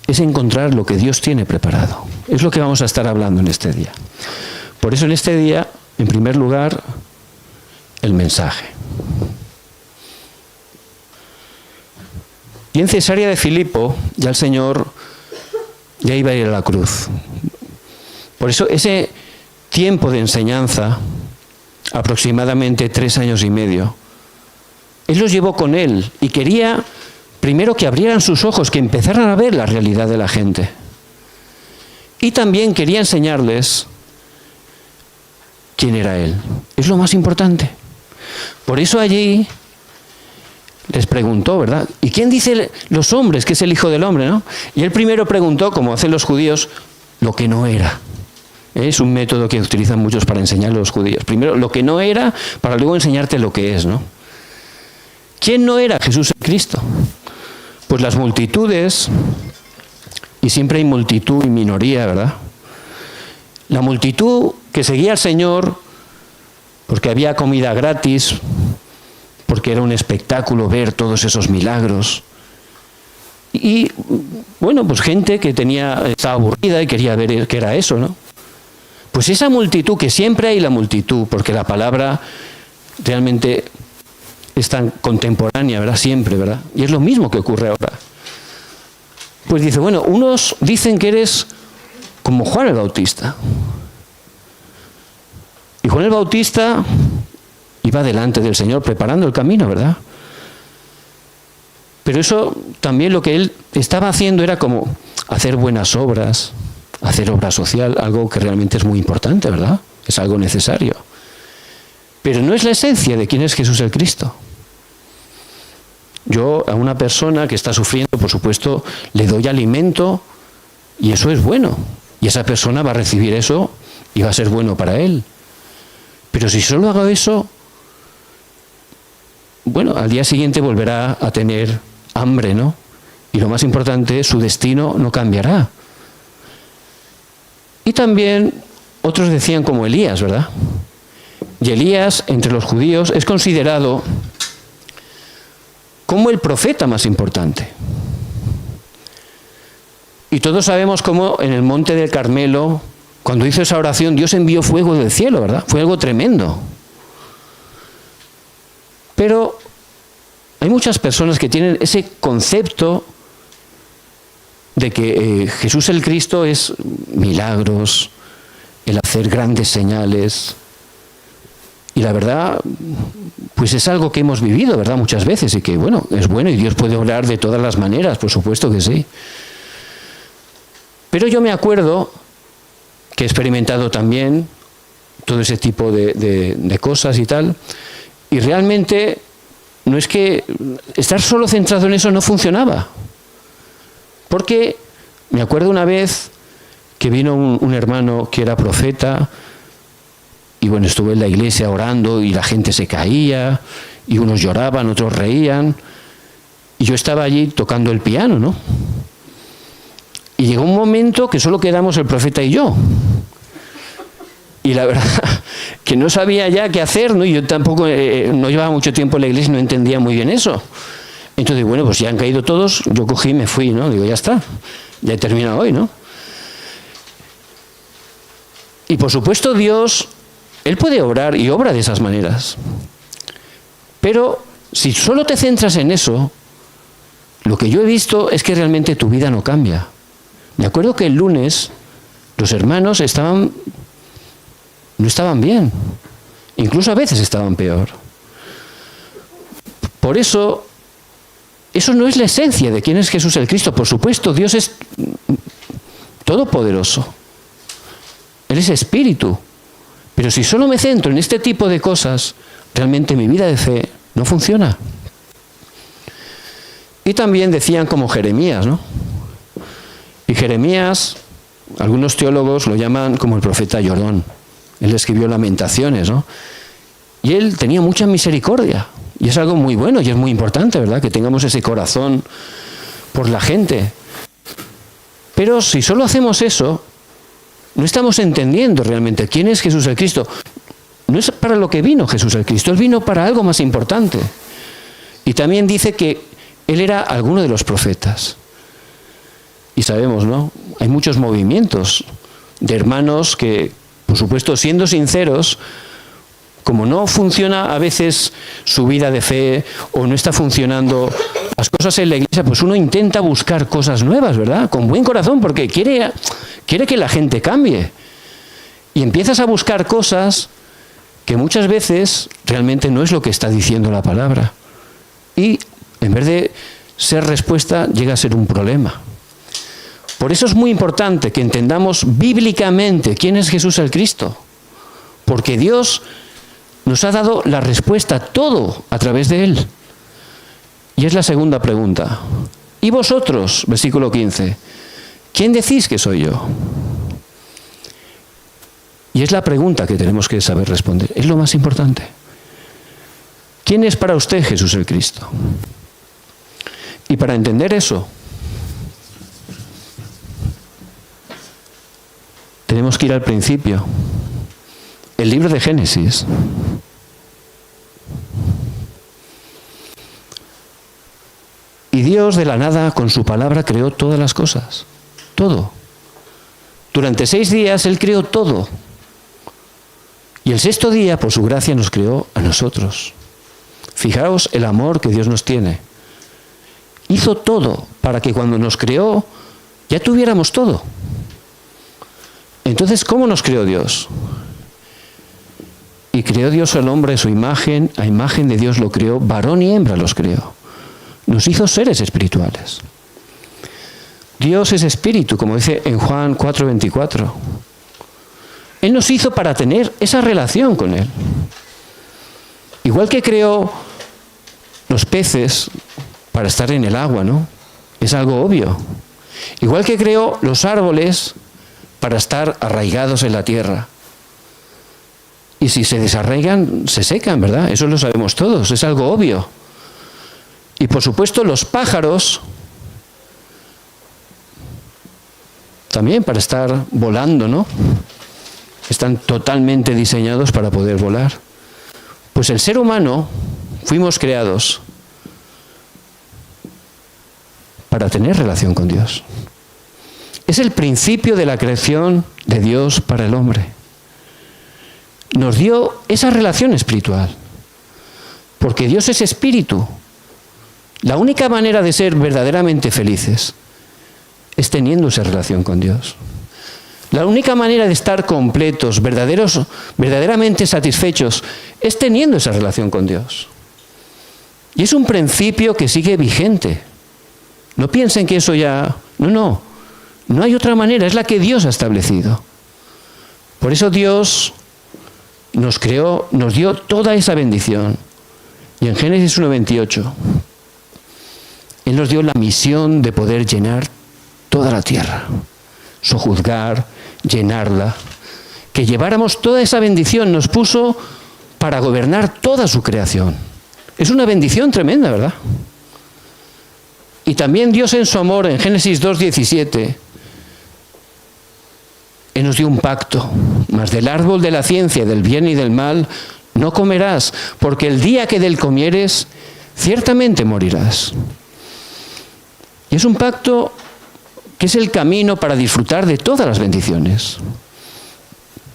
es encontrar lo que Dios tiene preparado. Es lo que vamos a estar hablando en este día. Por eso en este día, en primer lugar, el mensaje. Y en Cesarea de Filipo, ya el Señor ya iba a ir a la cruz. Por eso ese tiempo de enseñanza, aproximadamente 3 años y medio, Él los llevó con Él y quería primero que abrieran sus ojos, que empezaran a ver la realidad de la gente. Y también quería enseñarles quién era Él. Es lo más importante. Por eso allí les preguntó, ¿verdad? ¿Y quién dice los hombres que es el Hijo del Hombre, no? Y Él primero preguntó, como hacen los judíos, lo que no era. Es un método que utilizan muchos para enseñar a los judíos. Primero lo que no era, para luego enseñarte lo que es, ¿no? ¿Quién no era Jesús el Cristo? Pues las multitudes, y siempre hay multitud y minoría, ¿verdad? La multitud que seguía al Señor porque había comida gratis, porque era un espectáculo ver todos esos milagros. Y bueno, pues gente que estaba aburrida y quería ver qué era eso, ¿no? Pues esa multitud, que siempre hay la multitud, porque la palabra realmente es tan contemporánea, ¿verdad? Siempre, ¿verdad? Y es lo mismo que ocurre ahora. Pues dice, bueno, unos dicen que eres como Juan el Bautista. Y Juan el Bautista iba delante del Señor preparando el camino, ¿verdad? Pero eso también lo que él estaba haciendo era como hacer buenas obras, hacer obra social, algo que realmente es muy importante, ¿verdad? Es algo necesario. Pero no es la esencia de quién es Jesús el Cristo. Yo a una persona que está sufriendo, por supuesto, le doy alimento y eso es bueno. Y esa persona va a recibir eso y va a ser bueno para él. Pero si solo hago eso, bueno, al día siguiente volverá a tener hambre, ¿no? Y lo más importante, su destino no cambiará. Y también otros decían como Elías, ¿verdad? Y Elías, entre los judíos, es considerado como el profeta más importante. Y todos sabemos cómo en el monte del Carmelo, cuando hizo esa oración, Dios envió fuego del cielo, ¿verdad? Fue algo tremendo. Pero hay muchas personas que tienen ese concepto de que Jesús el Cristo es milagros, el hacer grandes señales. Y la verdad, pues es algo que hemos vivido, ¿verdad? Muchas veces, y que, bueno, es bueno y Dios puede obrar de todas las maneras, por supuesto que sí. Pero yo me acuerdo que he experimentado también todo ese tipo de cosas y tal, y realmente no es que estar solo centrado en eso no funcionaba. Porque me acuerdo una vez que vino un hermano que era profeta, y bueno, estuve en la iglesia orando y la gente se caía, y unos lloraban, otros reían, y yo estaba allí tocando el piano, ¿no? Y llegó un momento que solo quedamos el profeta y yo. Y la verdad que no sabía ya qué hacer, ¿no? Y yo tampoco, no llevaba mucho tiempo en la iglesia y no entendía muy bien eso. Entonces, bueno, pues ya han caído todos, yo cogí y me fui, ¿no? Digo, ya está, ya he terminado hoy, ¿no? Y por supuesto Dios, Él puede obrar y obra de esas maneras. Pero si solo te centras en eso, lo que yo he visto es que realmente tu vida no cambia. Me acuerdo que el lunes los hermanos no estaban bien. Incluso a veces estaban peor. Por eso no es la esencia de quién es Jesús el Cristo. Por supuesto, Dios es todopoderoso. Él es espíritu. Pero si solo me centro en este tipo de cosas, realmente mi vida de fe no funciona. Y también decían como Jeremías, ¿no? Y Jeremías, algunos teólogos lo llaman como el profeta llorón. Él escribió Lamentaciones, ¿no? Y él tenía mucha misericordia. Y es algo muy bueno y es muy importante, ¿verdad? Que tengamos ese corazón por la gente. Pero si solo hacemos eso, no estamos entendiendo realmente quién es Jesús el Cristo. No es para lo que vino Jesús el Cristo, Él vino para algo más importante. Y también dice que Él era alguno de los profetas. Y sabemos, ¿no? Hay muchos movimientos de hermanos que, por supuesto, siendo sinceros, como no funciona a veces su vida de fe o no está funcionando las cosas en la iglesia, pues uno intenta buscar cosas nuevas, ¿verdad? Con buen corazón, porque quiere que la gente cambie. Y empiezas a buscar cosas que muchas veces realmente no es lo que está diciendo la palabra. Y en vez de ser respuesta, llega a ser un problema. Por eso es muy importante que entendamos bíblicamente quién es Jesús el Cristo. Porque Dios nos ha dado la respuesta a todo a través de Él. Y es la segunda pregunta. ¿Y vosotros? Versículo 15. ¿Quién decís que soy yo? Y es la pregunta que tenemos que saber responder. Es lo más importante. ¿Quién es para usted Jesús el Cristo? Y para entender eso, tenemos que ir al principio. El libro de Génesis. Y Dios de la nada, con su palabra, creó todas las cosas. Todo. Durante 6 días Él creó todo. Y el 6.º día, por su gracia, nos creó a nosotros. Fijaos el amor que Dios nos tiene. Hizo todo para que cuando nos creó, ya tuviéramos todo. Entonces, ¿cómo nos creó Dios? Y creó Dios al hombre a su imagen, a imagen de Dios lo creó, varón y hembra los creó. Nos hizo seres espirituales. Dios es espíritu, como dice en Juan 4:24. Él nos hizo para tener esa relación con Él. Igual que creó los peces para estar en el agua, ¿no? Es algo obvio. Igual que creó los árboles para estar arraigados en la tierra. Y si se desarraigan, se secan, ¿verdad? Eso lo sabemos todos, es algo obvio. Y por supuesto los pájaros también para estar volando, ¿no? Están totalmente diseñados para poder volar. Pues el ser humano fuimos creados para tener relación con Dios. Es el principio de la creación de Dios para el hombre. Nos dio esa relación espiritual, porque Dios es espíritu. La única manera de ser verdaderamente felices es teniendo esa relación con Dios. La única manera de estar completos, verdaderamente satisfechos, es teniendo esa relación con Dios. Y es un principio que sigue vigente. No piensen que eso ya... No hay otra manera, es la que Dios ha establecido. Por eso Dios nos creó, nos dio toda esa bendición. Y en Génesis 1:28, Él nos dio la misión de poder llenar toda la tierra, sojuzgar, llenarla, que lleváramos toda esa bendición, nos puso para gobernar toda su creación. Es una bendición tremenda, ¿verdad? Y también Dios en su amor, en Génesis 2:17, Él nos dio un pacto. Mas del árbol de la ciencia, del bien y del mal, no comerás, porque el día que del comieres, ciertamente morirás. Y es un pacto que es el camino para disfrutar de todas las bendiciones.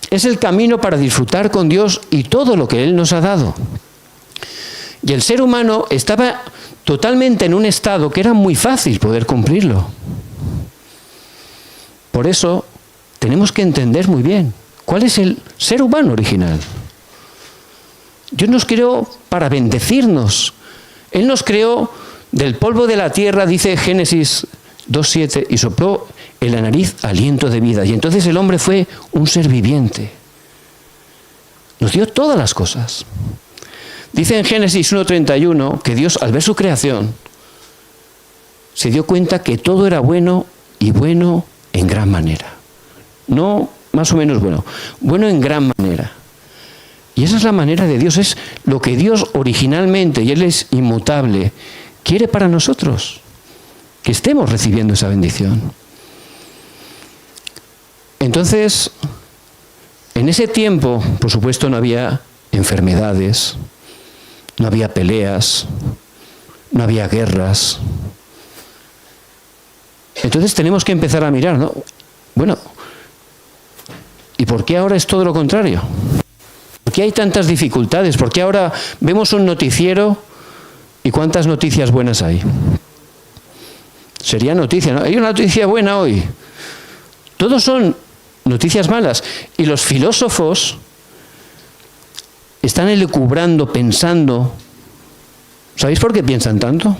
Es el camino para disfrutar con Dios y todo lo que Él nos ha dado. Y el ser humano estaba totalmente en un estado que era muy fácil poder cumplirlo. Por eso tenemos que entender muy bien cuál es el ser humano original. Dios nos creó para bendecirnos. Él nos creó del polvo de la tierra, dice Génesis 2:7, y sopló en la nariz aliento de vida. Y entonces el hombre fue un ser viviente. Nos dio todas las cosas. Dice en Génesis 1:31 que Dios, al ver su creación, se dio cuenta que todo era bueno y bueno en gran manera. No más o menos bueno, bueno en gran manera. Y esa es la manera de Dios, es lo que Dios originalmente, y Él es inmutable, quiere para nosotros, que estemos recibiendo esa bendición. Entonces, en ese tiempo, por supuesto, no había enfermedades, no había peleas, no había guerras. Entonces tenemos que empezar a mirar, ¿no? Bueno, ¿y por qué ahora es todo lo contrario? ¿Por qué hay tantas dificultades? ¿Por qué ahora vemos un noticiero y cuántas noticias buenas hay? Sería noticia, ¿no? Hay una noticia buena hoy. Todos son noticias malas. Y los filósofos están elucubrando, pensando. ¿Sabéis por qué piensan tanto?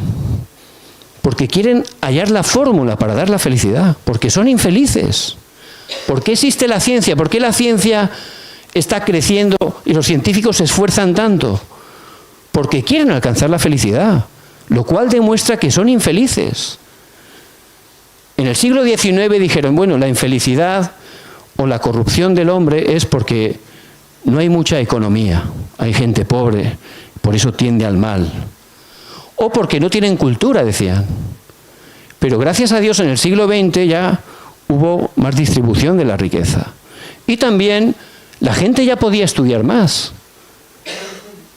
Porque quieren hallar la fórmula para dar la felicidad. Porque son infelices. ¿Por qué existe la ciencia? ¿Por qué la ciencia está creciendo y los científicos se esfuerzan tanto? Porque quieren alcanzar la felicidad, lo cual demuestra que son infelices. En el siglo XIX dijeron, bueno, la infelicidad o la corrupción del hombre es porque no hay mucha economía, hay gente pobre, por eso tiende al mal. O porque no tienen cultura, decían. Pero gracias a Dios en el siglo XX ya hubo más distribución de la riqueza. Y también la gente ya podía estudiar más,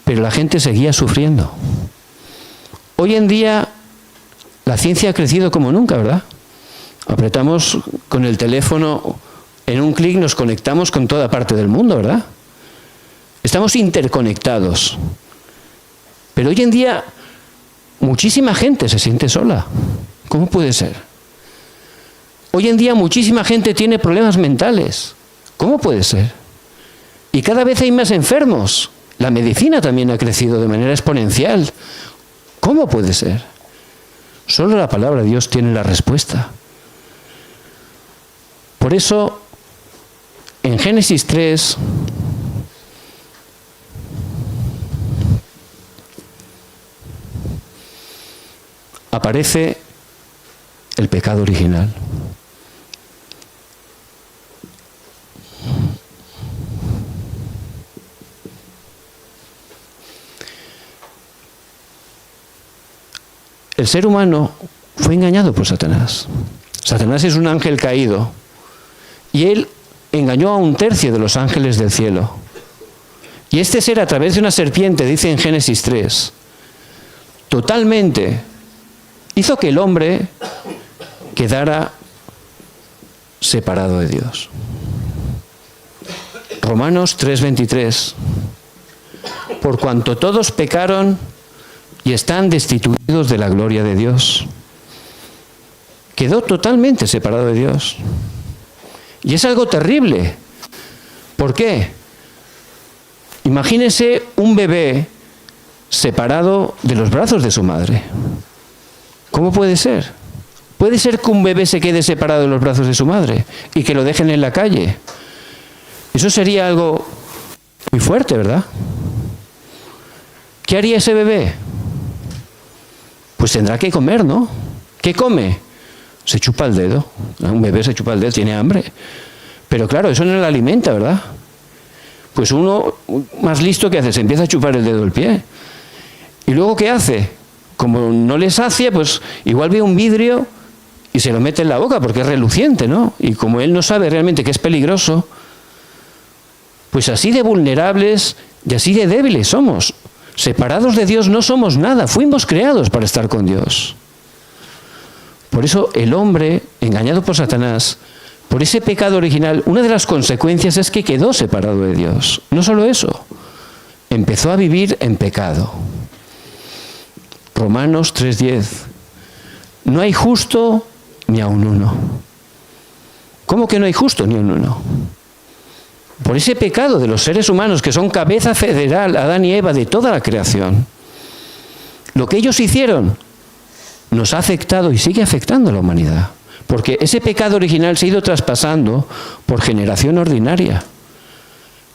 pero la gente seguía sufriendo. Hoy en día la ciencia ha crecido como nunca, ¿verdad? Apretamos con el teléfono, en un clic nos conectamos con toda parte del mundo, ¿verdad? Estamos interconectados. Pero hoy en día muchísima gente se siente sola. ¿Cómo puede ser? Hoy en día muchísima gente tiene problemas mentales. ¿Cómo puede ser? Y cada vez hay más enfermos. La medicina también ha crecido de manera exponencial. ¿Cómo puede ser? Solo la palabra de Dios tiene la respuesta. Por eso, en Génesis 3, aparece el pecado original. El ser humano fue engañado por Satanás. Satanás es un ángel caído y él engañó a 1/3 de los ángeles del cielo. Y este ser, a través de una serpiente, dice en Génesis 3, totalmente hizo que el hombre quedara separado de Dios. Romanos 3:23. Por cuanto todos pecaron y están destituidos de la gloria de Dios. Quedó totalmente separado de Dios. Y es algo terrible. ¿Por qué? Imagínense un bebé separado de los brazos de su madre. ¿Cómo puede ser? ¿Puede ser que un bebé se quede separado de los brazos de su madre y que lo dejen en la calle? Eso sería algo muy fuerte, ¿verdad? ¿Qué haría ese bebé? Pues tendrá que comer, ¿no? ¿Qué come? Se chupa el dedo. Un bebé se chupa el dedo, tiene hambre. Pero claro, eso no le alimenta, ¿verdad? Pues uno más listo, ¿qué hace? Se empieza a chupar el dedo del pie. ¿Y luego qué hace? Como no le sacia, pues igual ve un vidrio y se lo mete en la boca porque es reluciente, ¿no? Y como él no sabe realmente que es peligroso, pues así de vulnerables y así de débiles somos. Separados de Dios no somos nada, fuimos creados para estar con Dios. Por eso el hombre, engañado por Satanás, por ese pecado original, una de las consecuencias es que quedó separado de Dios. No solo eso, empezó a vivir en pecado. Romanos 3:10. No hay justo ni aun uno. ¿Cómo que no hay justo ni aun uno? Por ese pecado de los seres humanos que son cabeza federal, Adán y Eva, de toda la creación. Lo que ellos hicieron nos ha afectado y sigue afectando a la humanidad. Porque ese pecado original se ha ido traspasando por generación ordinaria.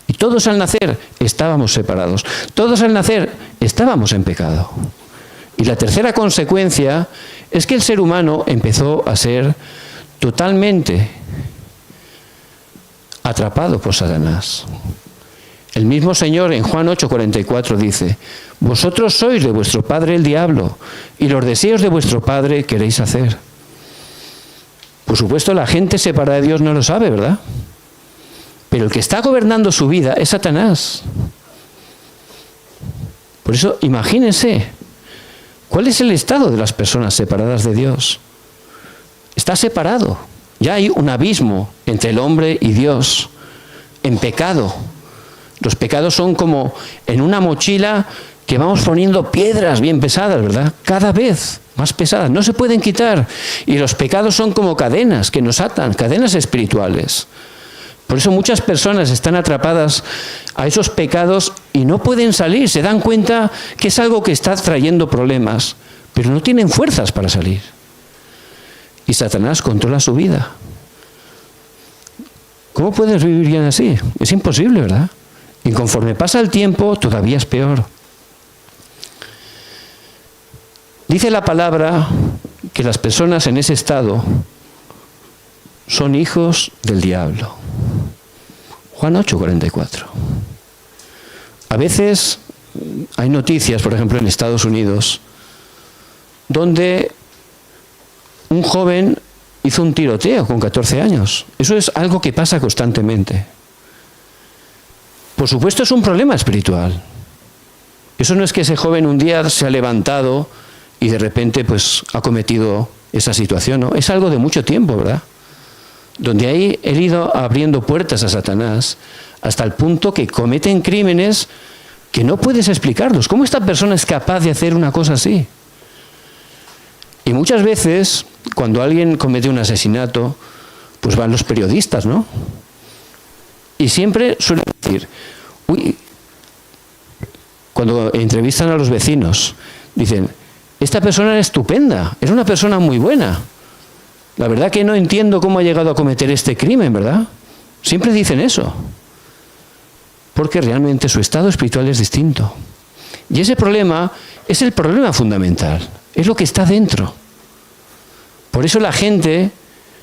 Y todos al nacer estábamos separados. Todos al nacer estábamos en pecado. Y la tercera consecuencia es que el ser humano empezó a ser totalmente atrapado por Satanás. El mismo Señor en Juan 8:44 dice: vosotros sois de vuestro padre el diablo, y los deseos de vuestro padre queréis hacer. Por supuesto, la gente separada de Dios no lo sabe, ¿verdad? Pero el que está gobernando su vida es Satanás. Por eso, imagínense, ¿cuál es el estado de las personas separadas de Dios? Está separado. Ya hay un abismo entre el hombre y Dios, en pecado. Los pecados son como en una mochila que vamos poniendo piedras bien pesadas, ¿verdad? Cada vez más pesadas, no se pueden quitar. Y los pecados son como cadenas que nos atan, cadenas espirituales. Por eso muchas personas están atrapadas a esos pecados y no pueden salir. Se dan cuenta que es algo que está trayendo problemas, pero no tienen fuerzas para salir. Y Satanás controla su vida. ¿Cómo puedes vivir bien así? Es imposible, ¿verdad? Y conforme pasa el tiempo, todavía es peor. Dice la palabra que las personas en ese estado son hijos del diablo. Juan 8:44. A veces hay noticias, por ejemplo, en Estados Unidos, donde un joven hizo un tiroteo con 14 años. Eso es algo que pasa constantemente. Por supuesto, es un problema espiritual. Eso no es que ese joven un día se ha levantado y de repente pues ha cometido esa situación, ¿no? Es algo de mucho tiempo, ¿verdad? Donde ahí he ido abriendo puertas a Satanás hasta el punto que cometen crímenes que no puedes explicarlos. ¿Cómo esta persona es capaz de hacer una cosa así? Y muchas veces, cuando alguien comete un asesinato, pues van los periodistas, ¿no? Y siempre suelen decir, uy, cuando entrevistan a los vecinos, dicen, esta persona era estupenda, era una persona muy buena. La verdad que no entiendo cómo ha llegado a cometer este crimen, ¿verdad? Siempre dicen eso. Porque realmente su estado espiritual es distinto. Y ese problema es el problema fundamental. Es lo que está dentro. Por eso la gente,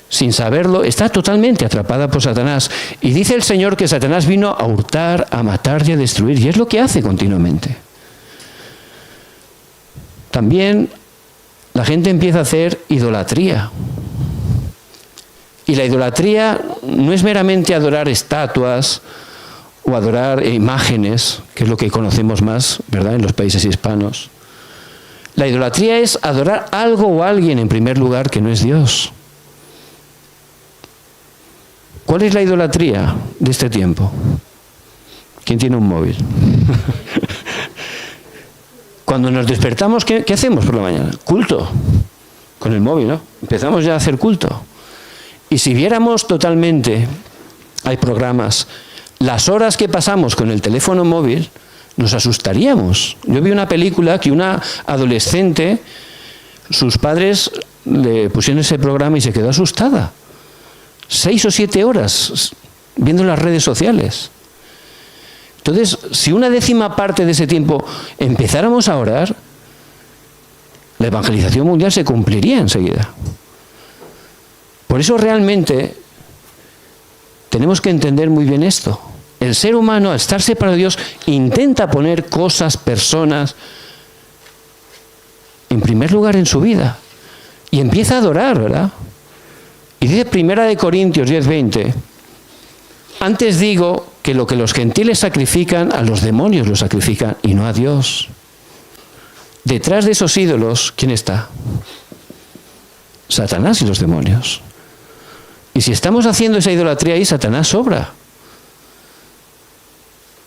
sin saberlo, está totalmente atrapada por Satanás. Y dice el Señor que Satanás vino a hurtar, a matar y a destruir. Y es lo que hace continuamente. También la gente empieza a hacer idolatría. Y la idolatría no es meramente adorar estatuas o adorar imágenes, que es lo que conocemos más, ¿verdad?, en los países hispanos. La idolatría es adorar algo o alguien en primer lugar que no es Dios. ¿Cuál es la idolatría de este tiempo? ¿Quién tiene un móvil? Cuando nos despertamos, ¿qué hacemos por la mañana? Culto. Con el móvil, ¿no? Empezamos ya a hacer culto. Y si viéramos totalmente, hay programas, las horas que pasamos con el teléfono móvil, nos asustaríamos. Yo vi una película que una adolescente, sus padres le pusieron ese programa y se quedó asustada. 6 o 7 horas viendo las redes sociales. Entonces, si una décima parte de ese tiempo empezáramos a orar, la evangelización mundial se cumpliría enseguida. Por eso realmente tenemos que entender muy bien esto. El ser humano, al estar separado de Dios, intenta poner cosas, personas, en primer lugar en su vida. Y empieza a adorar, ¿verdad? Y dice 1 Corintios 10:20, antes digo que lo que los gentiles sacrifican, a los demonios lo sacrifican y no a Dios. Detrás de esos ídolos, ¿quién está? Satanás y los demonios. Y si estamos haciendo esa idolatría ahí, Satanás sobra.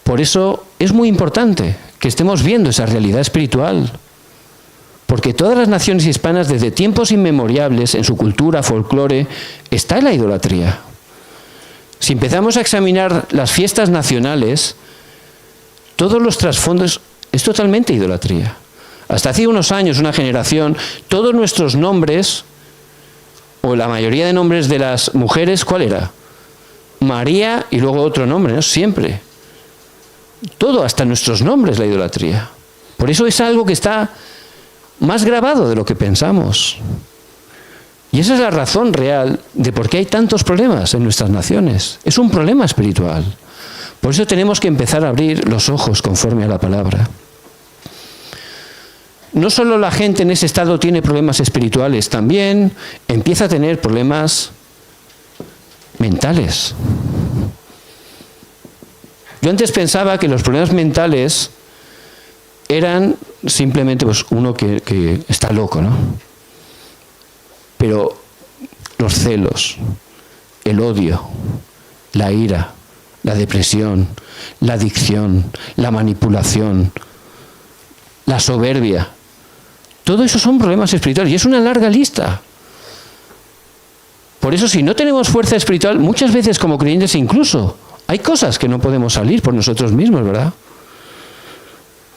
Por eso es muy importante que estemos viendo esa realidad espiritual. Porque todas las naciones hispanas, desde tiempos inmemorables, en su cultura, folclore, está la idolatría. Si empezamos a examinar las fiestas nacionales, todos los trasfondos es totalmente idolatría. Hasta hace unos años, una generación, todos nuestros nombres, o la mayoría de nombres de las mujeres, ¿cuál era? María y luego otro nombre, ¿no? Siempre. Todo, hasta nuestros nombres, la idolatría. Por eso es algo que está más grabado de lo que pensamos. Y esa es la razón real de por qué hay tantos problemas en nuestras naciones. Es un problema espiritual. Por eso tenemos que empezar a abrir los ojos conforme a la palabra. No solo la gente en ese estado tiene problemas espirituales, también empieza a tener problemas mentales. Yo antes pensaba que los problemas mentales eran simplemente pues, uno que está loco, ¿no? Pero los celos, el odio, la ira, la depresión, la adicción, la manipulación, la soberbia. Todo eso son problemas espirituales y es una larga lista. Por eso, si no tenemos fuerza espiritual, muchas veces como creyentes incluso, hay cosas que no podemos salir por nosotros mismos, ¿verdad?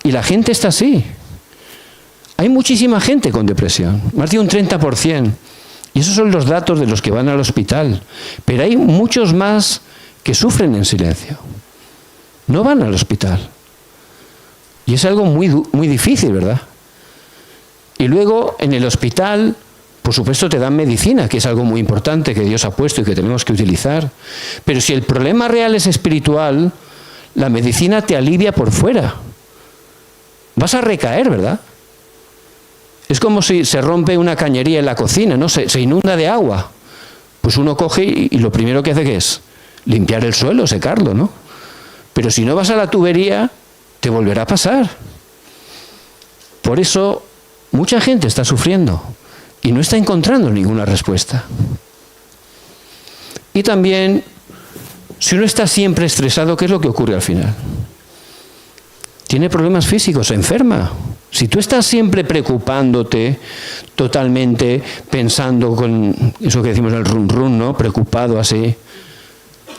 Y la gente está así. Hay muchísima gente con depresión, más de un 30%. Y esos son los datos de los que van al hospital. Pero hay muchos más que sufren en silencio. No van al hospital. Y es algo muy difícil, ¿verdad? Y luego, en el hospital, por supuesto, te dan medicina, que es algo muy importante que Dios ha puesto y que tenemos que utilizar. Pero si el problema real es espiritual, la medicina te alivia por fuera. Vas a recaer, ¿verdad? Es como si se rompe una cañería en la cocina, ¿no? Se inunda de agua. Pues uno coge y lo primero que hace, ¿qué es? Limpiar el suelo, secarlo, ¿no? Pero si no vas a la tubería, te volverá a pasar. Por eso, mucha gente está sufriendo y no está encontrando ninguna respuesta. Y también, si uno está siempre estresado, ¿qué es lo que ocurre al final? Tiene problemas físicos, se enferma. Si tú estás siempre preocupándote, totalmente pensando con eso que decimos el run run, ¿no? Preocupado así,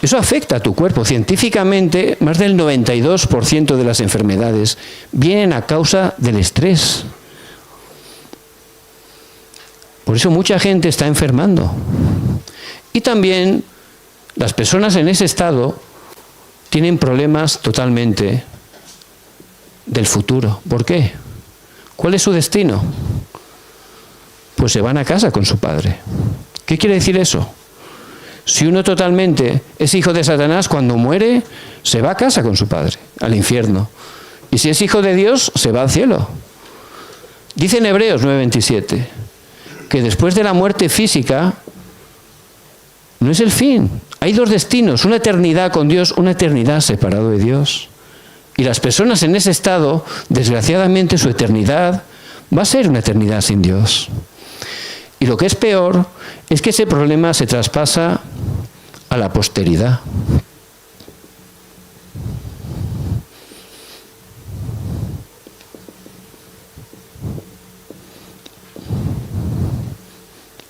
eso afecta a tu cuerpo. Científicamente, más del 92% de las enfermedades vienen a causa del estrés. Por eso mucha gente está enfermando. Y también las personas en ese estado tienen problemas totalmente del futuro. ¿Por qué? ¿Cuál es su destino? Pues se van a casa con su padre. ¿Qué quiere decir eso? Si uno totalmente es hijo de Satanás, cuando muere, se va a casa con su padre, al infierno. Y si es hijo de Dios, se va al cielo. Dice en Hebreos 9:27 que después de la muerte física no es el fin. Hay dos destinos, una eternidad con Dios, una eternidad separado de Dios. Y las personas en ese estado, desgraciadamente, su eternidad va a ser una eternidad sin Dios. Y lo que es peor es que ese problema se traspasa a la posteridad.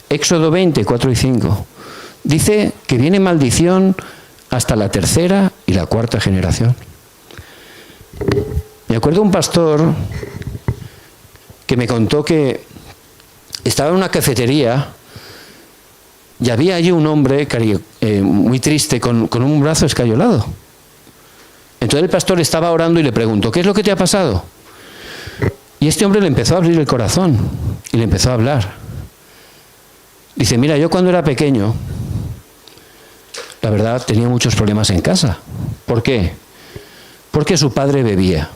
Éxodo 20, 4 y 5. Dice que viene maldición hasta la tercera y la cuarta generación. Me acuerdo un pastor que me contó que estaba en una cafetería y había allí un hombre muy triste con un brazo escayolado. Entonces el pastor estaba orando y le preguntó, ¿qué es lo que te ha pasado? Y este hombre le empezó a abrir el corazón y le empezó a hablar. Dice, mira, yo cuando era pequeño, la verdad, tenía muchos problemas en casa. ¿Por qué? Porque su padre bebía.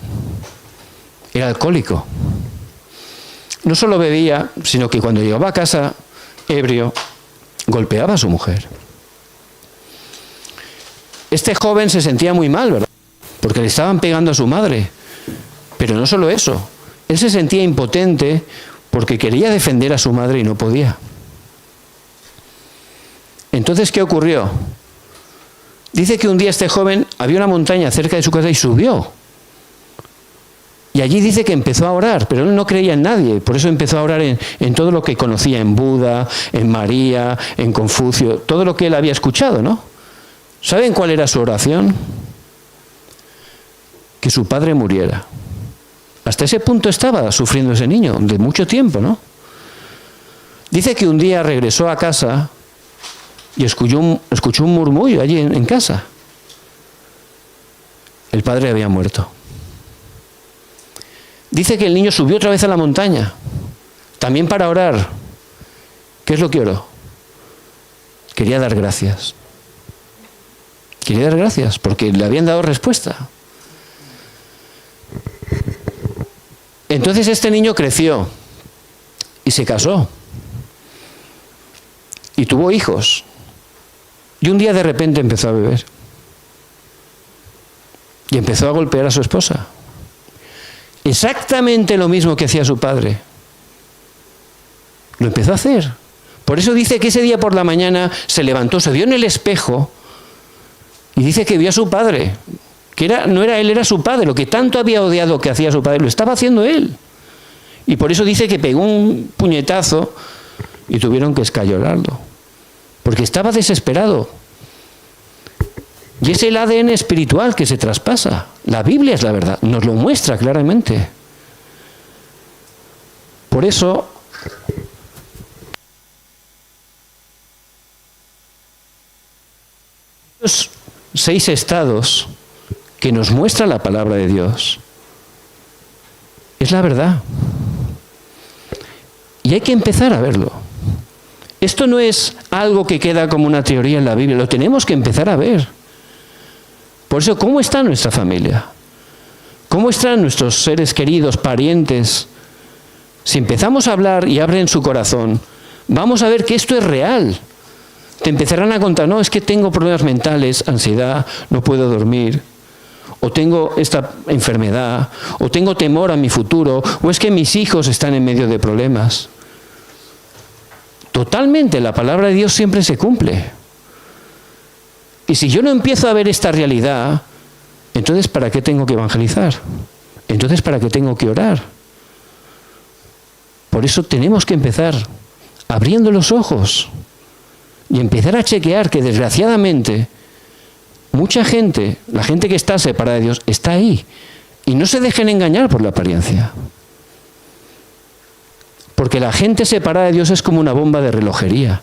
Era alcohólico. No solo bebía, sino que cuando llegaba a casa, ebrio, golpeaba a su mujer. Este joven se sentía muy mal, ¿verdad? Porque le estaban pegando a su madre. Pero no solo eso. Él se sentía impotente porque quería defender a su madre y no podía. Entonces, ¿qué ocurrió? Dice que un día este joven, había una montaña cerca de su casa y subió. Y allí dice que empezó a orar, pero él no creía en nadie. Por eso empezó a orar en todo lo que conocía, en Buda, en María, en Confucio, todo lo que él había escuchado, ¿no? ¿Saben cuál era su oración? Que su padre muriera. Hasta ese punto estaba sufriendo ese niño, de mucho tiempo, ¿no? Dice que un día regresó a casa y escuchó un murmullo allí en casa. El padre había muerto. Dice que el niño subió otra vez a la montaña, también para orar. ¿Qué es lo que oró? Quería dar gracias. Quería dar gracias porque le habían dado respuesta. Entonces este niño creció y se casó y tuvo hijos. Y un día de repente empezó a beber. Y empezó a golpear a su esposa. Exactamente lo mismo que hacía su padre. Lo empezó a hacer. Por eso dice que ese día por la mañana se levantó, se vio en el espejo Y dice que vio a su padre, que no era él, era su padre. Lo que tanto había odiado que hacía su padre, lo estaba haciendo él. Y por eso dice que pegó un puñetazo y tuvieron que escayolarlo. Porque estaba desesperado. Y es el ADN espiritual que se traspasa. La Biblia es la verdad, nos lo muestra claramente. Por eso, los 6 estados que nos muestra la palabra de Dios, es la verdad. Y hay que empezar a verlo. Esto no es algo que queda como una teoría en la Biblia, lo tenemos que empezar a ver. Por eso, ¿cómo está nuestra familia? ¿Cómo están nuestros seres queridos, parientes? Si empezamos a hablar y abren su corazón, vamos a ver que esto es real. Te empezarán a contar, no, es que tengo problemas mentales, ansiedad, no puedo dormir, o tengo esta enfermedad, o tengo temor a mi futuro, o es que mis hijos están en medio de problemas. Totalmente, la palabra de Dios siempre se cumple. Y si yo no empiezo a ver esta realidad, entonces ¿para qué tengo que evangelizar? Entonces ¿para qué tengo que orar? Por eso tenemos que empezar abriendo los ojos y empezar a chequear que desgraciadamente mucha gente, la gente que está separada de Dios, está ahí. Y no se dejen engañar por la apariencia. Porque la gente separada de Dios es como una bomba de relojería.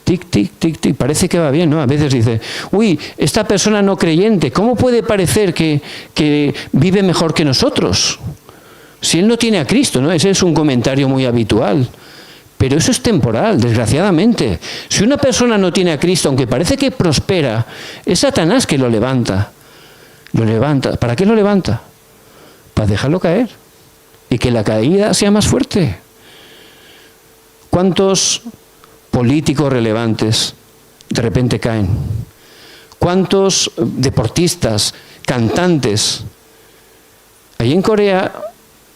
Tic, tic, tic, tic, parece que va bien, ¿no? A veces dice, uy, esta persona no creyente, ¿cómo puede parecer que vive mejor que nosotros? Si él no tiene a Cristo, ¿no? Ese es un comentario muy habitual. Pero eso es temporal, desgraciadamente. Si una persona no tiene a Cristo, aunque parece que prospera, es Satanás que lo levanta. Lo levanta. ¿Para qué lo levanta? Para dejarlo caer. Y que la caída sea más fuerte. ¿Cuántos políticos relevantes de repente caen? ¿Cuántos deportistas, cantantes? Allí en Corea,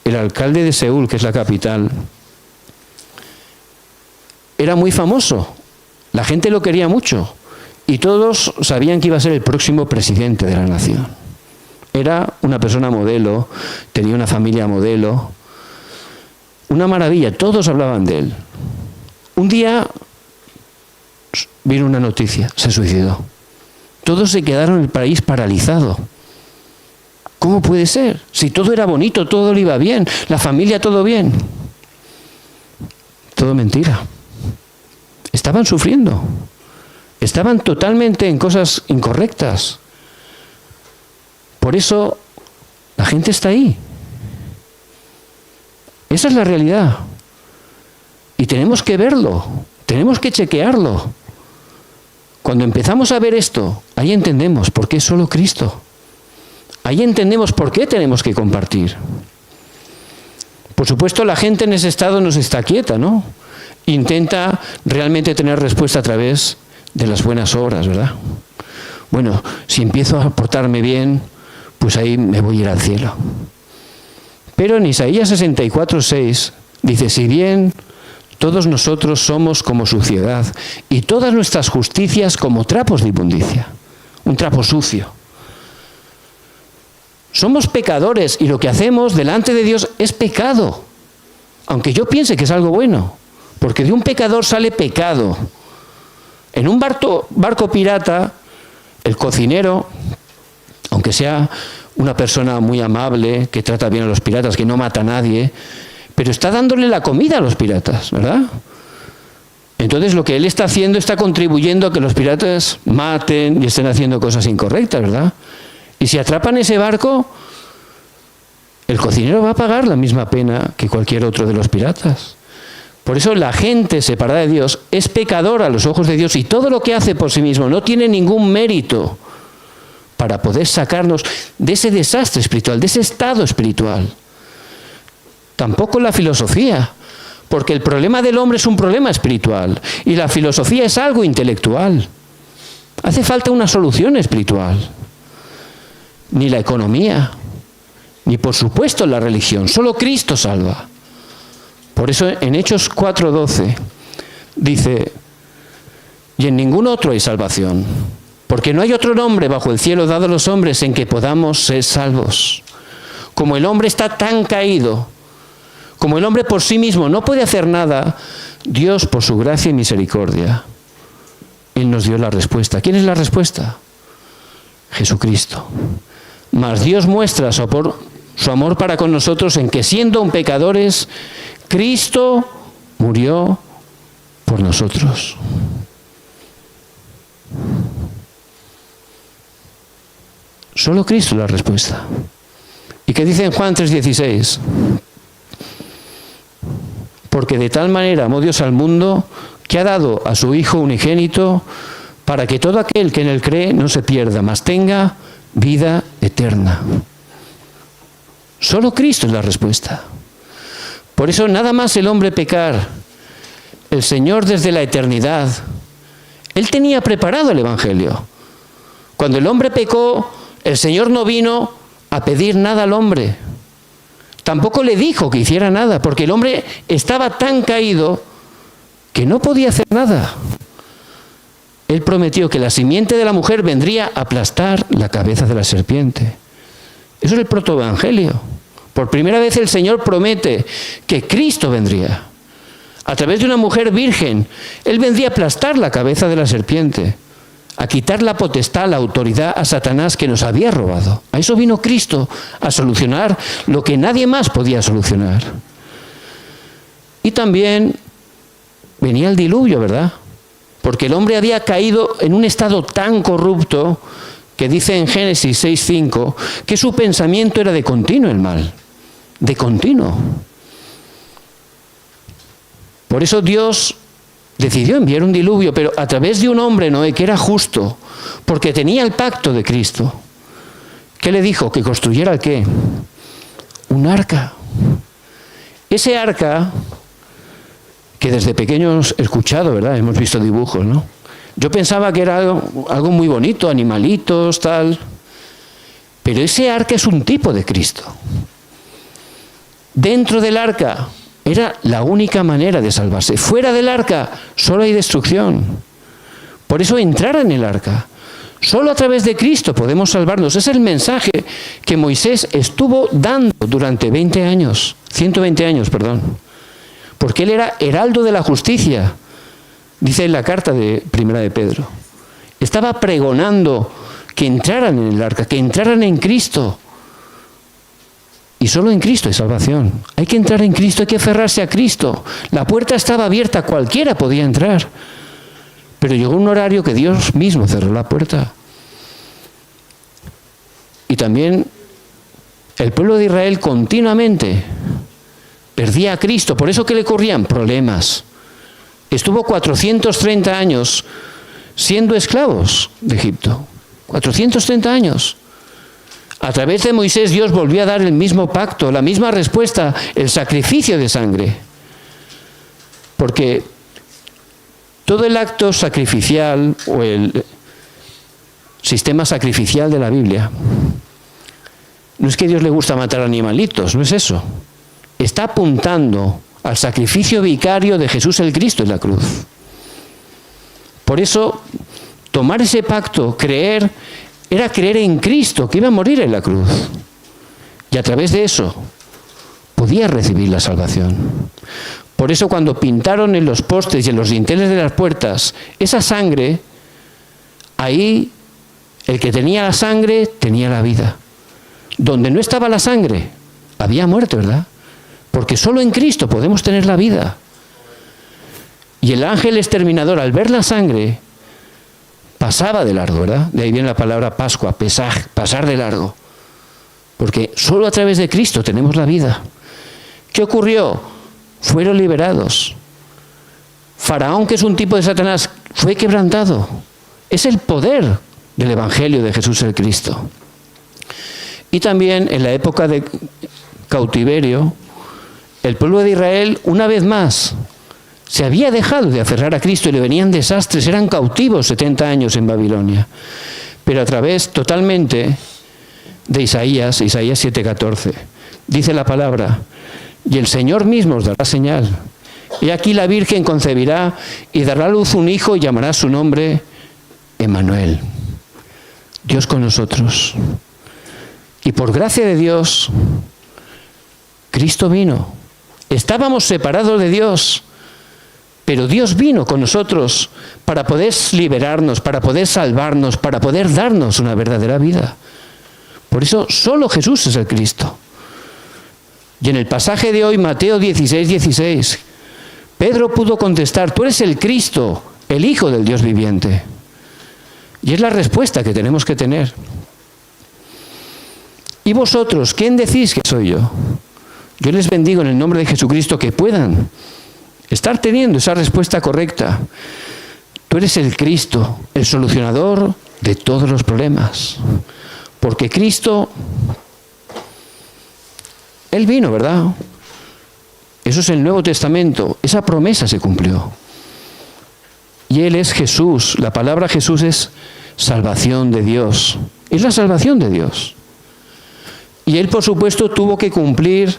el alcalde de Seúl, que es la capital, era muy famoso. La gente lo quería mucho. Y todos sabían que iba a ser el próximo presidente de la nación. Era una persona modelo, tenía una familia modelo. Una maravilla, todos hablaban de él. Un día vino una noticia, se suicidó. Todos se quedaron en el país paralizado. ¿Cómo puede ser? Si todo era bonito, todo le iba bien, la familia todo bien. Todo mentira. Estaban sufriendo. Estaban totalmente en cosas incorrectas. Por eso la gente está ahí. Esa es la realidad. Y tenemos que verlo, tenemos que chequearlo. Cuando empezamos a ver esto, ahí entendemos por qué es solo Cristo. Ahí entendemos por qué tenemos que compartir. Por supuesto, la gente en ese estado no se está quieta, ¿no? Intenta realmente tener respuesta a través de las buenas obras, ¿verdad? Bueno, si empiezo a portarme bien, pues ahí me voy a ir al cielo. Pero en Isaías 64:6 dice, si bien todos nosotros somos como suciedad y todas nuestras justicias como trapos de inmundicia, un trapo sucio. Somos pecadores y lo que hacemos delante de Dios es pecado, aunque yo piense que es algo bueno, porque de un pecador sale pecado. En un barco pirata, el cocinero, aunque sea una persona muy amable, que trata bien a los piratas, que no mata a nadie, pero está dándole la comida a los piratas, ¿verdad? Entonces lo que él está haciendo está contribuyendo a que los piratas maten y estén haciendo cosas incorrectas, ¿verdad? Y si atrapan ese barco, el cocinero va a pagar la misma pena que cualquier otro de los piratas. Por eso la gente separada de Dios es pecadora a los ojos de Dios y todo lo que hace por sí mismo no tiene ningún mérito para poder sacarnos de ese desastre espiritual, de ese estado espiritual. Tampoco la filosofía, porque el problema del hombre es un problema espiritual y la filosofía es algo intelectual. Hace falta una solución espiritual. Ni la economía, ni por supuesto la religión, solo Cristo salva. Por eso en Hechos 4:12 dice, y en ningún otro hay salvación, Porque no hay otro nombre bajo el cielo dado a los hombres en que podamos ser salvos. Como el hombre está tan caído, como el hombre por sí mismo no puede hacer nada, Dios, por su gracia y misericordia, Él nos dio la respuesta. ¿Quién es la respuesta? Jesucristo. Mas Dios muestra su amor para con nosotros en que, siendo aún pecadores, Cristo murió por nosotros. Solo Cristo es la respuesta. ¿Y qué dice en Juan 3:16? Porque de tal manera amó Dios al mundo que ha dado a su Hijo unigénito para que todo aquel que en él cree no se pierda, mas tenga vida eterna. Solo Cristo es la respuesta. Por eso nada más el hombre pecar, el Señor desde la eternidad, Él tenía preparado el Evangelio. Cuando el hombre pecó, el Señor no vino a pedir nada al hombre. Tampoco le dijo que hiciera nada, porque el hombre estaba tan caído que no podía hacer nada. Él prometió que la simiente de la mujer vendría a aplastar la cabeza de la serpiente. Eso es el protoevangelio. Por primera vez el Señor promete que Cristo vendría. A través de una mujer virgen, Él vendría a aplastar la cabeza de la serpiente, a quitar la potestad, la autoridad a Satanás que nos había robado. A eso vino Cristo, a solucionar lo que nadie más podía solucionar. Y también venía el diluvio, ¿verdad? Porque el hombre había caído en un estado tan corrupto que dice en Génesis 6:5 que su pensamiento era de continuo el mal, de continuo. Por eso Dios decidió enviar un diluvio, pero a través de un hombre, Noé, que era justo, porque tenía el pacto de Cristo. ¿Qué le dijo? Que construyera ¿qué? Un arca. Ese arca, que desde pequeños he escuchado, ¿verdad? Hemos visto dibujos, ¿no? Yo pensaba que era algo muy bonito, animalitos, tal. Pero ese arca es un tipo de Cristo. Dentro del arca era la única manera de salvarse. Fuera del arca solo hay destrucción. Por eso entrar en el arca. Solo a través de Cristo podemos salvarnos. Es el mensaje que Moisés estuvo dando durante 120 años, perdón. Porque él era heraldo de la justicia, dice en la carta de Primera de Pedro. Estaba pregonando que entraran en el arca, que entraran en Cristo. Y solo en Cristo hay salvación. Hay que entrar en Cristo, hay que aferrarse a Cristo. La puerta estaba abierta, cualquiera podía entrar. Pero llegó un horario que Dios mismo cerró la puerta. Y también el pueblo de Israel continuamente perdía a Cristo. Por eso que le corrían problemas. Estuvo 430 años siendo esclavos de Egipto. 430 años. A través de Moisés Dios volvió a dar el mismo pacto, la misma respuesta, el sacrificio de sangre. Porque todo el acto sacrificial o el sistema sacrificial de la Biblia, no es que a Dios le gusta matar animalitos, no es eso. Está apuntando al sacrificio vicario de Jesús el Cristo en la cruz. Por eso, tomar ese pacto, creer, era creer en Cristo, que iba a morir en la cruz. Y a través de eso, podía recibir la salvación. Por eso cuando pintaron en los postes y en los dinteles de las puertas esa sangre, ahí el que tenía la sangre tenía la vida. Donde no estaba la sangre, había muerte, ¿verdad? Porque solo en Cristo podemos tener la vida. Y el ángel exterminador, al ver la sangre, pasaba de largo, ¿verdad? De ahí viene la palabra Pascua, pesaj, pasar de largo. Porque solo a través de Cristo tenemos la vida. ¿Qué ocurrió? Fueron liberados. Faraón, que es un tipo de Satanás, fue quebrantado. Es el poder del Evangelio de Jesús el Cristo. Y también en la época de cautiverio, el pueblo de Israel, una vez más, se había dejado de aferrar a Cristo y le venían desastres, eran cautivos 70 años en Babilonia. Pero a través totalmente de Isaías 7:14, dice la palabra, y el Señor mismo os dará señal. Y aquí la Virgen concebirá y dará a luz un hijo y llamará su nombre Emmanuel. Dios con nosotros. Y por gracia de Dios, Cristo vino. Estábamos separados de Dios, pero Dios vino con nosotros para poder liberarnos, para poder salvarnos, para poder darnos una verdadera vida. Por eso solo Jesús es el Cristo. Y en el pasaje de hoy, Mateo 16:16, Pedro pudo contestar: tú eres el Cristo, el Hijo del Dios viviente. Y es la respuesta que tenemos que tener. ¿Y vosotros, quién decís que soy yo? Yo les bendigo en el nombre de Jesucristo, que puedan estar teniendo esa respuesta correcta. Tú eres el Cristo, el solucionador de todos los problemas. Porque Cristo, Él vino, ¿verdad? Eso es el Nuevo Testamento. Esa promesa se cumplió. Y Él es Jesús. La palabra Jesús es salvación de Dios. Es la salvación de Dios. Y Él, por supuesto, tuvo que cumplir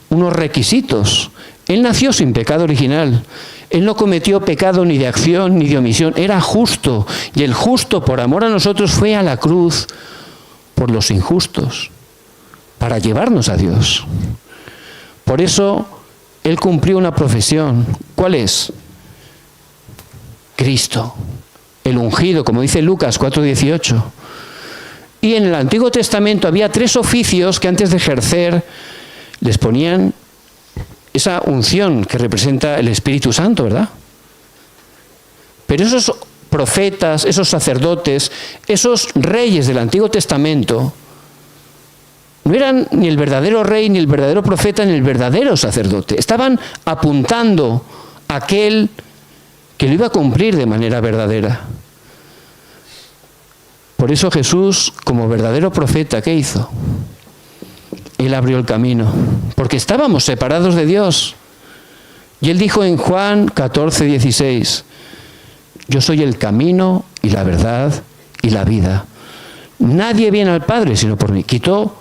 unos requisitos. Él nació sin pecado original. Él no cometió pecado ni de acción ni de omisión. Era justo. Y el justo, por amor a nosotros, fue a la cruz por los injustos, para llevarnos a Dios. Por eso, Él cumplió una profesión. ¿Cuál es? Cristo, el ungido, como dice Lucas 4:18. Y en el Antiguo Testamento había 3 oficios que antes de ejercer les ponían esa unción que representa el Espíritu Santo, ¿verdad? Pero esos profetas, esos sacerdotes, esos reyes del Antiguo Testamento no eran ni el verdadero rey, ni el verdadero profeta, ni el verdadero sacerdote. Estaban apuntando a aquel que lo iba a cumplir de manera verdadera. Por eso Jesús, como verdadero profeta, ¿qué hizo? Él abrió el camino, porque estábamos separados de Dios. Y Él dijo en Juan 14:16, yo soy el camino y la verdad y la vida. Nadie viene al Padre sino por mí. Quitó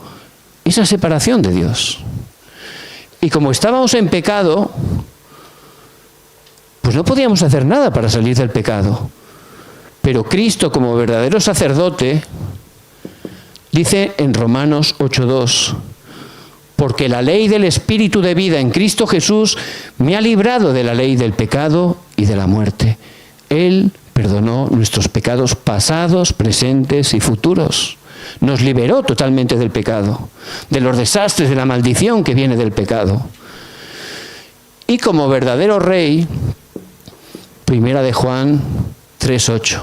esa separación de Dios. Y como estábamos en pecado, pues no podíamos hacer nada para salir del pecado. Pero Cristo, como verdadero sacerdote, dice en Romanos 8:2, porque la ley del Espíritu de vida en Cristo Jesús me ha librado de la ley del pecado y de la muerte. Él perdonó nuestros pecados pasados, presentes y futuros. Nos liberó totalmente del pecado, de los desastres, de la maldición que viene del pecado. Y como verdadero rey, Primera de Juan 3:8.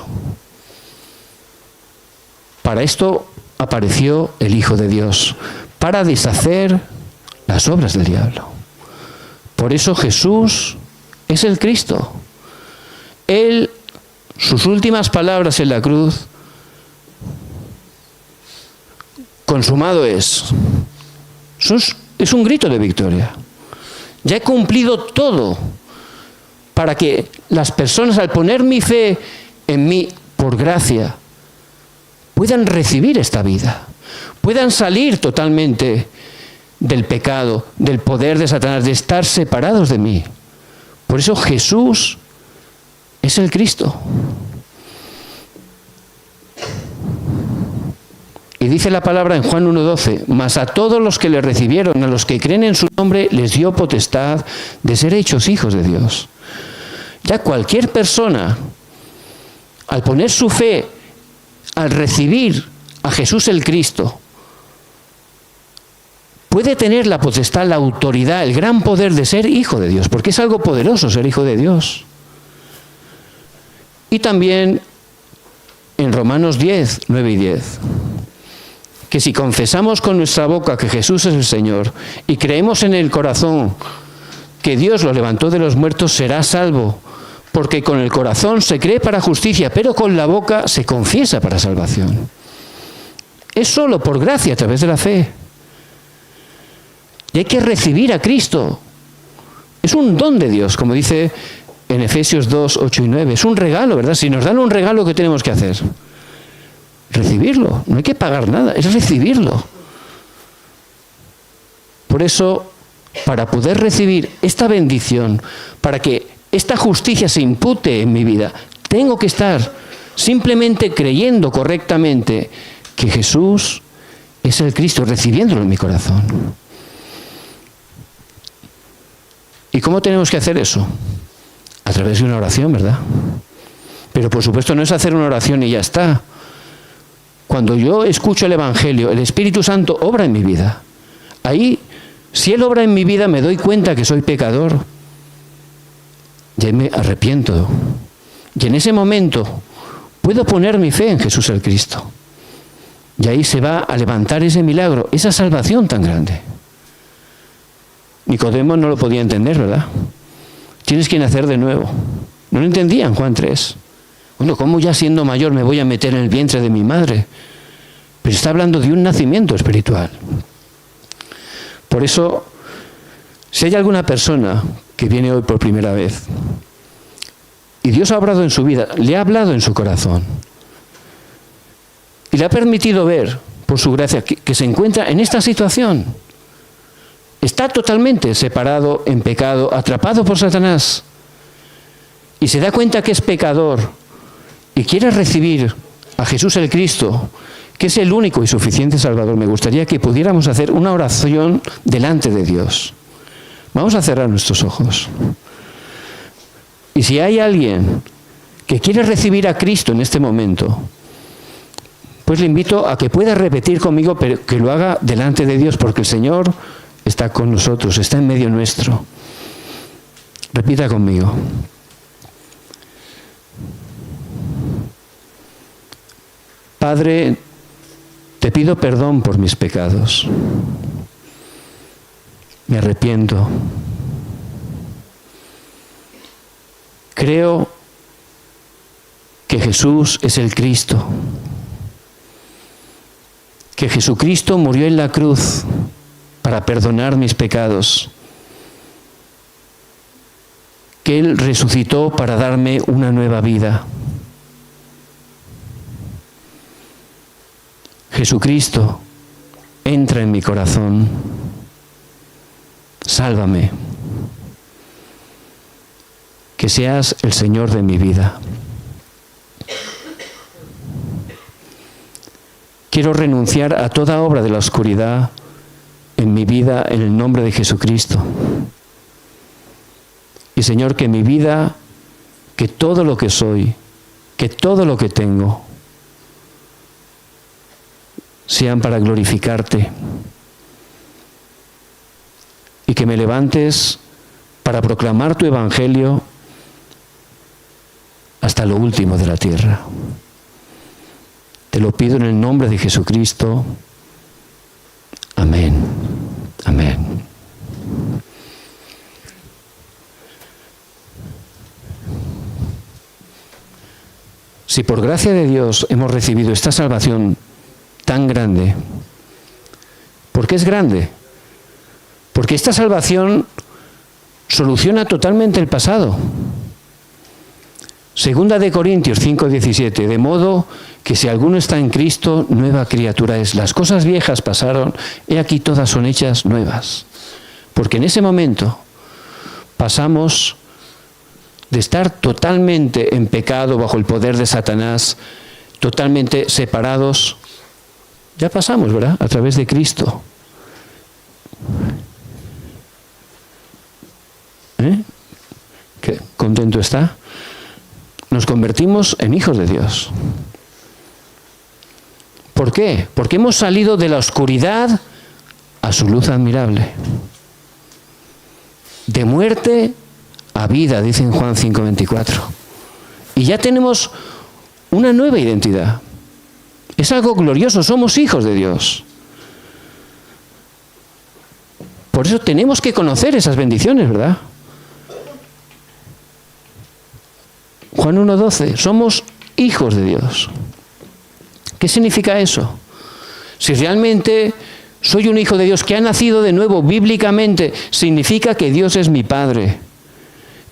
Para esto apareció el Hijo de Dios, para deshacer las obras del diablo. Por eso Jesús es el Cristo. Él, sus últimas palabras en la cruz, consumado es. Es un grito de victoria. Ya he cumplido todo para que las personas, al poner mi fe en mí por gracia, puedan recibir esta vida, puedan salir totalmente del pecado, del poder de Satanás, de estar separados de mí. Por eso Jesús es el Cristo. Y dice la palabra en Juan 1:12, mas a todos los que le recibieron, a los que creen en su nombre, les dio potestad de ser hechos hijos de Dios. Ya cualquier persona, al poner su fe, al recibir a Jesús el Cristo, puede tener la potestad, la autoridad, el gran poder de ser hijo de Dios, porque es algo poderoso ser hijo de Dios. Y también en Romanos 10:9-10, que si confesamos con nuestra boca que Jesús es el Señor y creemos en el corazón que Dios lo levantó de los muertos, será salvo, porque con el corazón se cree para justicia, pero con la boca se confiesa para salvación. Es solo por gracia, a través de la fe. Y hay que recibir a Cristo. Es un don de Dios, como dice en Efesios 2:8-9. Es un regalo, ¿verdad? Si nos dan un regalo, ¿qué tenemos que hacer? Recibirlo. No hay que pagar nada, es recibirlo. Por eso, para poder recibir esta bendición, para que esta justicia se impute en mi vida, tengo que estar simplemente creyendo correctamente que Jesús es el Cristo, recibiéndolo en mi corazón. ¿Y cómo tenemos que hacer eso? A través de una oración, ¿verdad? Pero por supuesto no es hacer una oración y ya está. Cuando yo escucho el Evangelio, el Espíritu Santo obra en mi vida. Ahí, si Él obra en mi vida, me doy cuenta que soy pecador. Y ahí me arrepiento. Y en ese momento puedo poner mi fe en Jesús el Cristo. Y ahí se va a levantar ese milagro, esa salvación tan grande. Nicodemo no lo podía entender, ¿verdad? Tienes que nacer de nuevo. No lo entendía en Juan 3. Bueno, ¿cómo ya siendo mayor me voy a meter en el vientre de mi madre? Pero está hablando de un nacimiento espiritual. Por eso, si hay alguna persona que viene hoy por primera vez y Dios ha obrado en su vida, le ha hablado en su corazón y le ha permitido ver, por su gracia, que se encuentra en esta situación, está totalmente separado en pecado, atrapado por Satanás, y se da cuenta que es pecador y quiere recibir a Jesús el Cristo, que es el único y suficiente Salvador, me gustaría que pudiéramos hacer una oración delante de Dios. Vamos a cerrar nuestros ojos. Y si hay alguien que quiere recibir a Cristo en este momento, pues le invito a que pueda repetir conmigo, pero que lo haga delante de Dios, porque el Señor está con nosotros, está en medio nuestro. Repita conmigo. Padre, te pido perdón por mis pecados. Me arrepiento. Creo que Jesús es el Cristo. Que Jesucristo murió en la cruz para perdonar mis pecados. Que Él resucitó para darme una nueva vida. Jesucristo, entra en mi corazón. Sálvame. Que seas el Señor de mi vida. Quiero renunciar a toda obra de la oscuridad en mi vida en el nombre de Jesucristo. Y Señor, que mi vida, que todo lo que soy, que todo lo que tengo, sean para glorificarte. Y que me levantes para proclamar tu evangelio hasta lo último de la tierra. Te lo pido en el nombre de Jesucristo. Amén. Amén. Si por gracia de Dios hemos recibido esta salvación tan grande, ¿por qué es grande? Porque esta salvación soluciona totalmente el pasado. Segunda de Corintios 5:17, de modo que si alguno está en Cristo, nueva criatura es. Las cosas viejas pasaron, he aquí todas son hechas nuevas. Porque en ese momento pasamos de estar totalmente en pecado bajo el poder de Satanás, totalmente separados, ya pasamos, ¿verdad?, a través de Cristo. ¿Qué contento está? Nos convertimos en hijos de Dios. ¿Por qué? Porque hemos salido de la oscuridad a su luz admirable. De muerte a vida, dice en Juan 5:24. Y ya tenemos una nueva identidad. Es algo glorioso, somos hijos de Dios. Por eso tenemos que conocer esas bendiciones, ¿verdad? Juan 1:12, somos hijos de Dios. ¿Qué significa eso? Si realmente soy un hijo de Dios que ha nacido de nuevo bíblicamente, significa que Dios es mi Padre,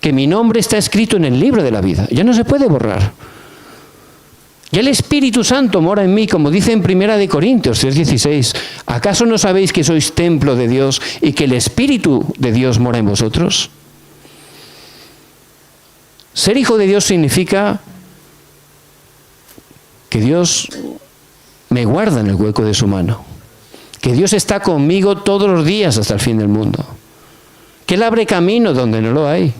que mi nombre está escrito en el libro de la vida, ya no se puede borrar. Ya el Espíritu Santo mora en mí, como dice en 1 de Corintios 3:16. ¿Acaso no sabéis que sois templo de Dios y que el Espíritu de Dios mora en vosotros? Ser hijo de Dios significa que Dios me guarda en el hueco de su mano, que Dios está conmigo todos los días hasta el fin del mundo, que Él abre camino donde no lo hay.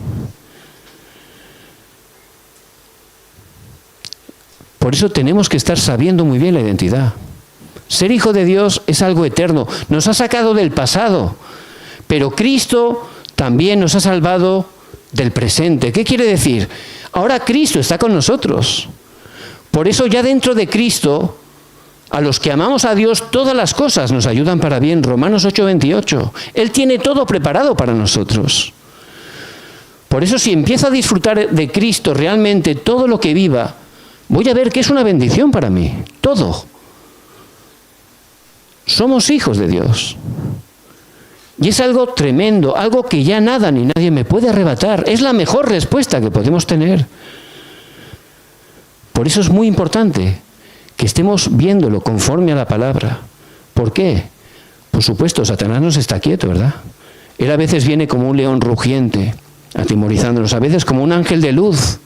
Por eso tenemos que estar sabiendo muy bien la identidad. Ser hijo de Dios es algo eterno, nos ha sacado del pasado, pero Cristo también nos ha salvado del presente. ¿Qué quiere decir? Ahora Cristo está con nosotros. Por eso ya dentro de Cristo, a los que amamos a Dios, todas las cosas nos ayudan para bien. Romanos 8:28. Él tiene todo preparado para nosotros. Por eso si empiezo a disfrutar de Cristo realmente todo lo que viva, voy a ver que es una bendición para mí. Todo. Somos hijos de Dios. Y es algo tremendo, algo que ya nada ni nadie me puede arrebatar. Es la mejor respuesta que podemos tener. Por eso es muy importante que estemos viéndolo conforme a la palabra. ¿Por qué? Por supuesto, Satanás no está quieto, ¿verdad? Él a veces viene como un león rugiente, atemorizándonos, a veces como un ángel de luz.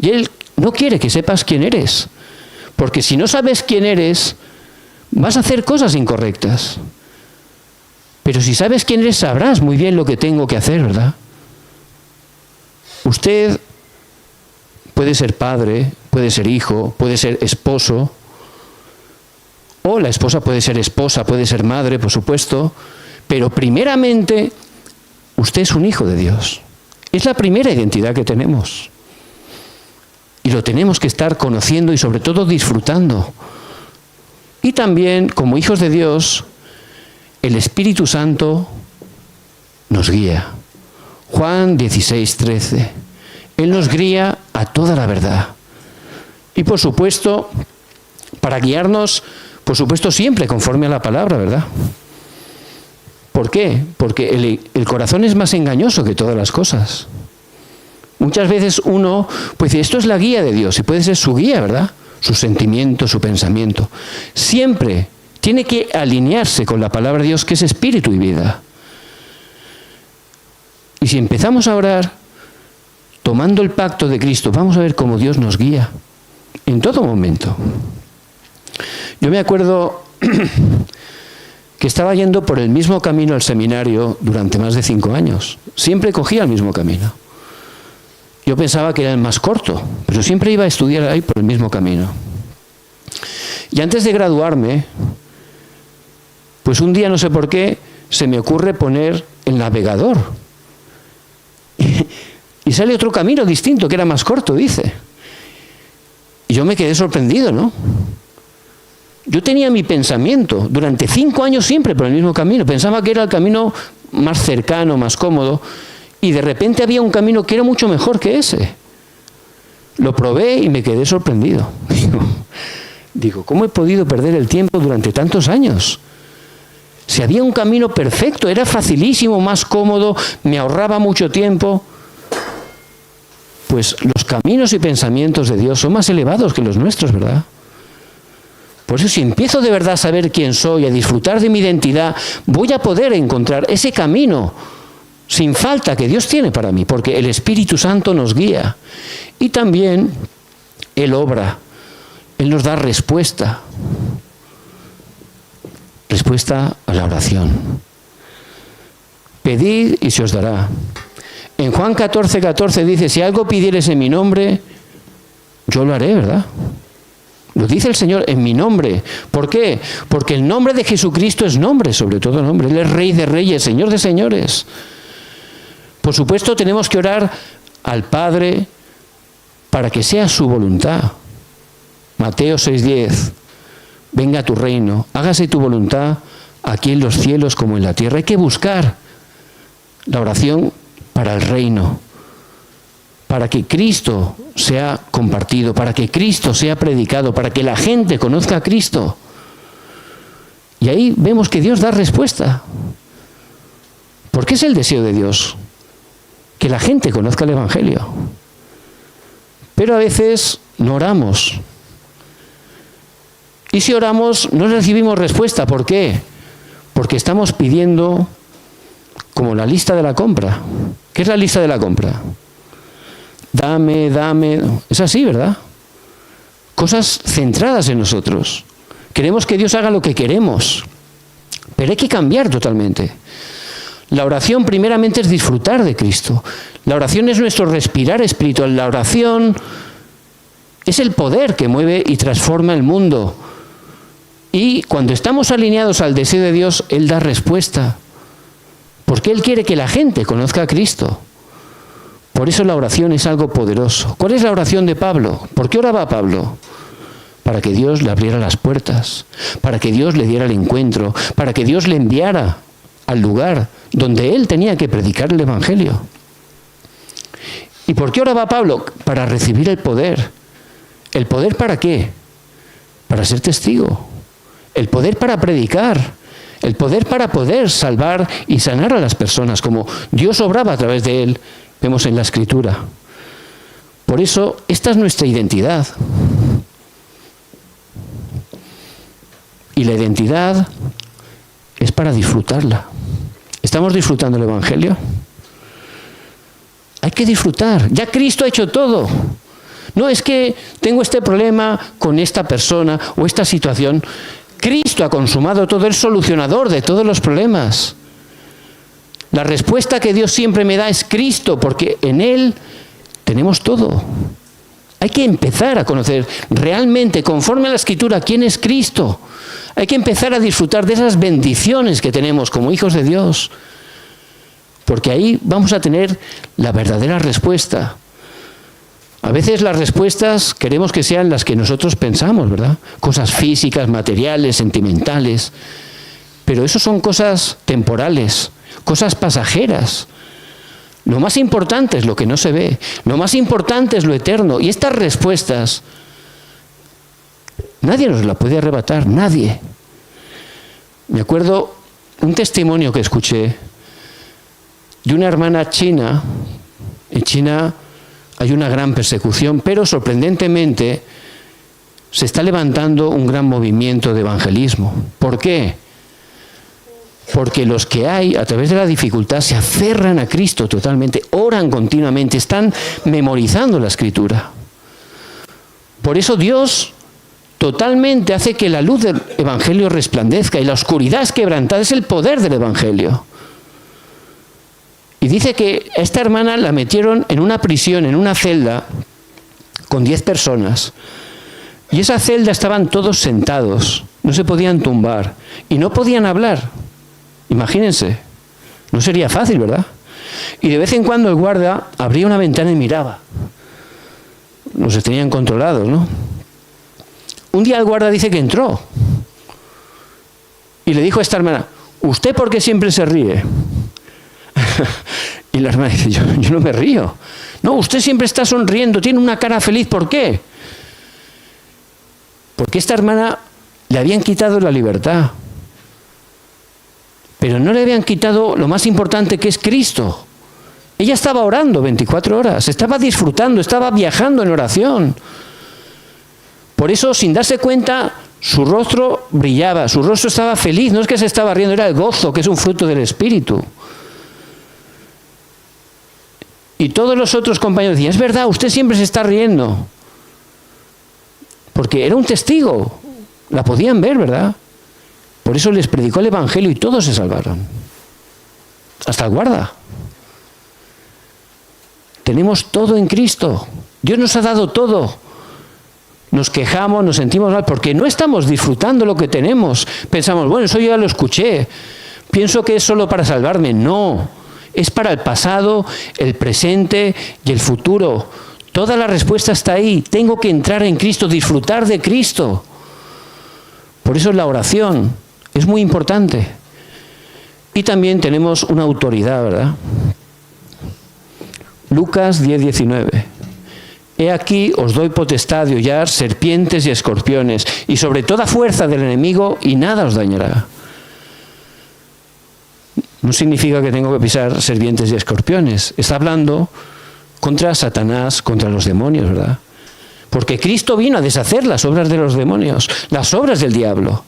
Y él no quiere que sepas quién eres, porque si no sabes quién eres, vas a hacer cosas incorrectas. Pero si sabes quién eres, sabrás muy bien lo que tengo que hacer, ¿verdad? Usted puede ser padre, puede ser hijo, puede ser esposo, o la esposa puede ser esposa, puede ser madre, por supuesto, pero primeramente usted es un hijo de Dios. Es la primera identidad que tenemos. Y lo tenemos que estar conociendo y sobre todo disfrutando. Y también, como hijos de Dios, el Espíritu Santo nos guía. Juan 16:13. Él nos guía a toda la verdad. Y por supuesto, para guiarnos, por supuesto siempre conforme a la palabra, ¿verdad? ¿Por qué? Porque el corazón es más engañoso que todas las cosas. Muchas veces uno puede decir, esto es la guía de Dios, y puede ser su guía, ¿verdad? Su sentimiento, su pensamiento. Siempre tiene que alinearse con la palabra de Dios, que es espíritu y vida. Y si empezamos a orar, tomando el pacto de Cristo, vamos a ver cómo Dios nos guía en todo momento. Yo me acuerdo que estaba yendo por el mismo camino al seminario durante más de 5 años. Siempre cogía el mismo camino. Yo pensaba que era el más corto, pero siempre iba a estudiar ahí por el mismo camino. Y antes de graduarme, pues un día, no sé por qué, se me ocurre poner el navegador. Y sale otro camino distinto, que era más corto, dice. Y yo me quedé sorprendido, ¿no? Yo tenía mi pensamiento durante 5 años siempre por el mismo camino. Pensaba que era el camino más cercano, más cómodo. Y de repente había un camino que era mucho mejor que ese. Lo probé y me quedé sorprendido. Digo, ¿cómo he podido perder el tiempo durante tantos años? Si había un camino perfecto, era facilísimo, más cómodo, me ahorraba mucho tiempo. Pues los caminos y pensamientos de Dios son más elevados que los nuestros, ¿verdad? Por eso si empiezo de verdad a saber quién soy, a disfrutar de mi identidad, voy a poder encontrar ese camino sin falta que Dios tiene para mí, porque el Espíritu Santo nos guía. Y también Él obra, Él nos da respuesta. Respuesta a la oración. Pedid y se os dará. En Juan 14:14 dice, si algo pidieres en mi nombre, yo lo haré, ¿verdad? Lo dice el Señor en mi nombre. ¿Por qué? Porque el nombre de Jesucristo es nombre, sobre todo nombre. Él es Rey de Reyes, Señor de Señores. Por supuesto, tenemos que orar al Padre para que sea su voluntad. Mateo 6:10. Venga a tu reino, hágase tu voluntad aquí en los cielos como en la tierra. Hay que buscar la oración para el reino, para que Cristo sea compartido, para que Cristo sea predicado, para que la gente conozca a Cristo. Y ahí vemos que Dios da respuesta. Porque es el deseo de Dios, que la gente conozca el Evangelio. Pero a veces no oramos. Y si oramos, no recibimos respuesta. ¿Por qué? Porque estamos pidiendo como la lista de la compra. ¿Qué es la lista de la compra? Dame, dame. Es así, ¿verdad? Cosas centradas en nosotros. Queremos que Dios haga lo que queremos, pero hay que cambiar totalmente. La oración primeramente es disfrutar de Cristo. La oración es nuestro respirar espiritual. La oración es el poder que mueve y transforma el mundo. Y cuando estamos alineados al deseo de Dios, Él da respuesta. Porque Él quiere que la gente conozca a Cristo. Por eso la oración es algo poderoso. ¿Cuál es la oración de Pablo? ¿Por qué oraba Pablo? Para que Dios le abriera las puertas, para que Dios le diera el encuentro, para que Dios le enviara al lugar donde él tenía que predicar el Evangelio. ¿Y por qué oraba Pablo? Para recibir el poder. ¿El poder para qué? Para ser testigo. El poder para predicar. El poder para poder salvar y sanar a las personas, como Dios obraba a través de él, vemos en la Escritura. Por eso, esta es nuestra identidad. Y la identidad es para disfrutarla. ¿Estamos disfrutando el Evangelio? Hay que disfrutar. Ya Cristo ha hecho todo. No es que tengo este problema con esta persona o esta situación. Cristo ha consumado todo, el solucionador de todos los problemas. La respuesta que Dios siempre me da es Cristo, porque en Él tenemos todo. Hay que empezar a conocer realmente, conforme a la Escritura, quién es Cristo. Hay que empezar a disfrutar de esas bendiciones que tenemos como hijos de Dios, porque ahí vamos a tener la verdadera respuesta. A veces las respuestas queremos que sean las que nosotros pensamos, ¿verdad? Cosas físicas, materiales, sentimentales, pero eso son cosas temporales, cosas pasajeras. Lo más importante es lo que no se ve, lo más importante es lo eterno, y estas respuestas nadie nos las puede arrebatar, nadie. Me acuerdo un testimonio que escuché de una hermana china. En China hay una gran persecución, pero sorprendentemente se está levantando un gran movimiento de evangelismo. ¿Por qué? Porque los que hay, a través de la dificultad, se aferran a Cristo totalmente, oran continuamente, están memorizando la Escritura. Por eso Dios totalmente hace que la luz del Evangelio resplandezca y la oscuridad es quebrantada. Es el poder del Evangelio. Y dice que a esta hermana la metieron en una prisión, en una celda, con 10 personas. Y esa celda estaban todos sentados, no se podían tumbar y no podían hablar. Imagínense, no sería fácil, ¿verdad? Y de vez en cuando el guarda abría una ventana y miraba. Nos tenían controlados, ¿no? Un día el guarda dice que entró y le dijo a esta hermana: ¿usted por qué siempre se ríe? Y la hermana dice: yo no me río. No, usted siempre está sonriendo, tiene una cara feliz. ¿Por qué? Porque esta hermana le habían quitado la libertad, pero no le habían quitado lo más importante, que es Cristo. Ella estaba orando 24 horas, estaba disfrutando, estaba viajando en oración. Por eso, sin darse cuenta, su rostro brillaba, su rostro estaba feliz. No es que se estaba riendo, era el gozo, que es un fruto del Espíritu. Y todos los otros compañeros decían: es verdad, usted siempre se está riendo. Porque era un testigo, la podían ver, ¿verdad? Por eso les predicó el Evangelio y todos se salvaron. Hasta el guarda. Tenemos todo en Cristo. Dios nos ha dado todo. Nos quejamos, nos sentimos mal, porque no estamos disfrutando lo que tenemos. Pensamos: bueno, eso yo ya lo escuché. Pienso que es solo para salvarme. No. Es para el pasado, el presente y el futuro. Toda la respuesta está ahí. Tengo que entrar en Cristo, disfrutar de Cristo. Por eso la oración es muy importante. Y también tenemos una autoridad, ¿verdad? Lucas 10:19. He aquí os doy potestad de hollar serpientes y escorpiones, y sobre toda fuerza del enemigo, y nada os dañará. No significa que tengo que pisar serpientes y escorpiones. Está hablando contra Satanás, contra los demonios, ¿verdad? Porque Cristo vino a deshacer las obras de los demonios, las obras del diablo.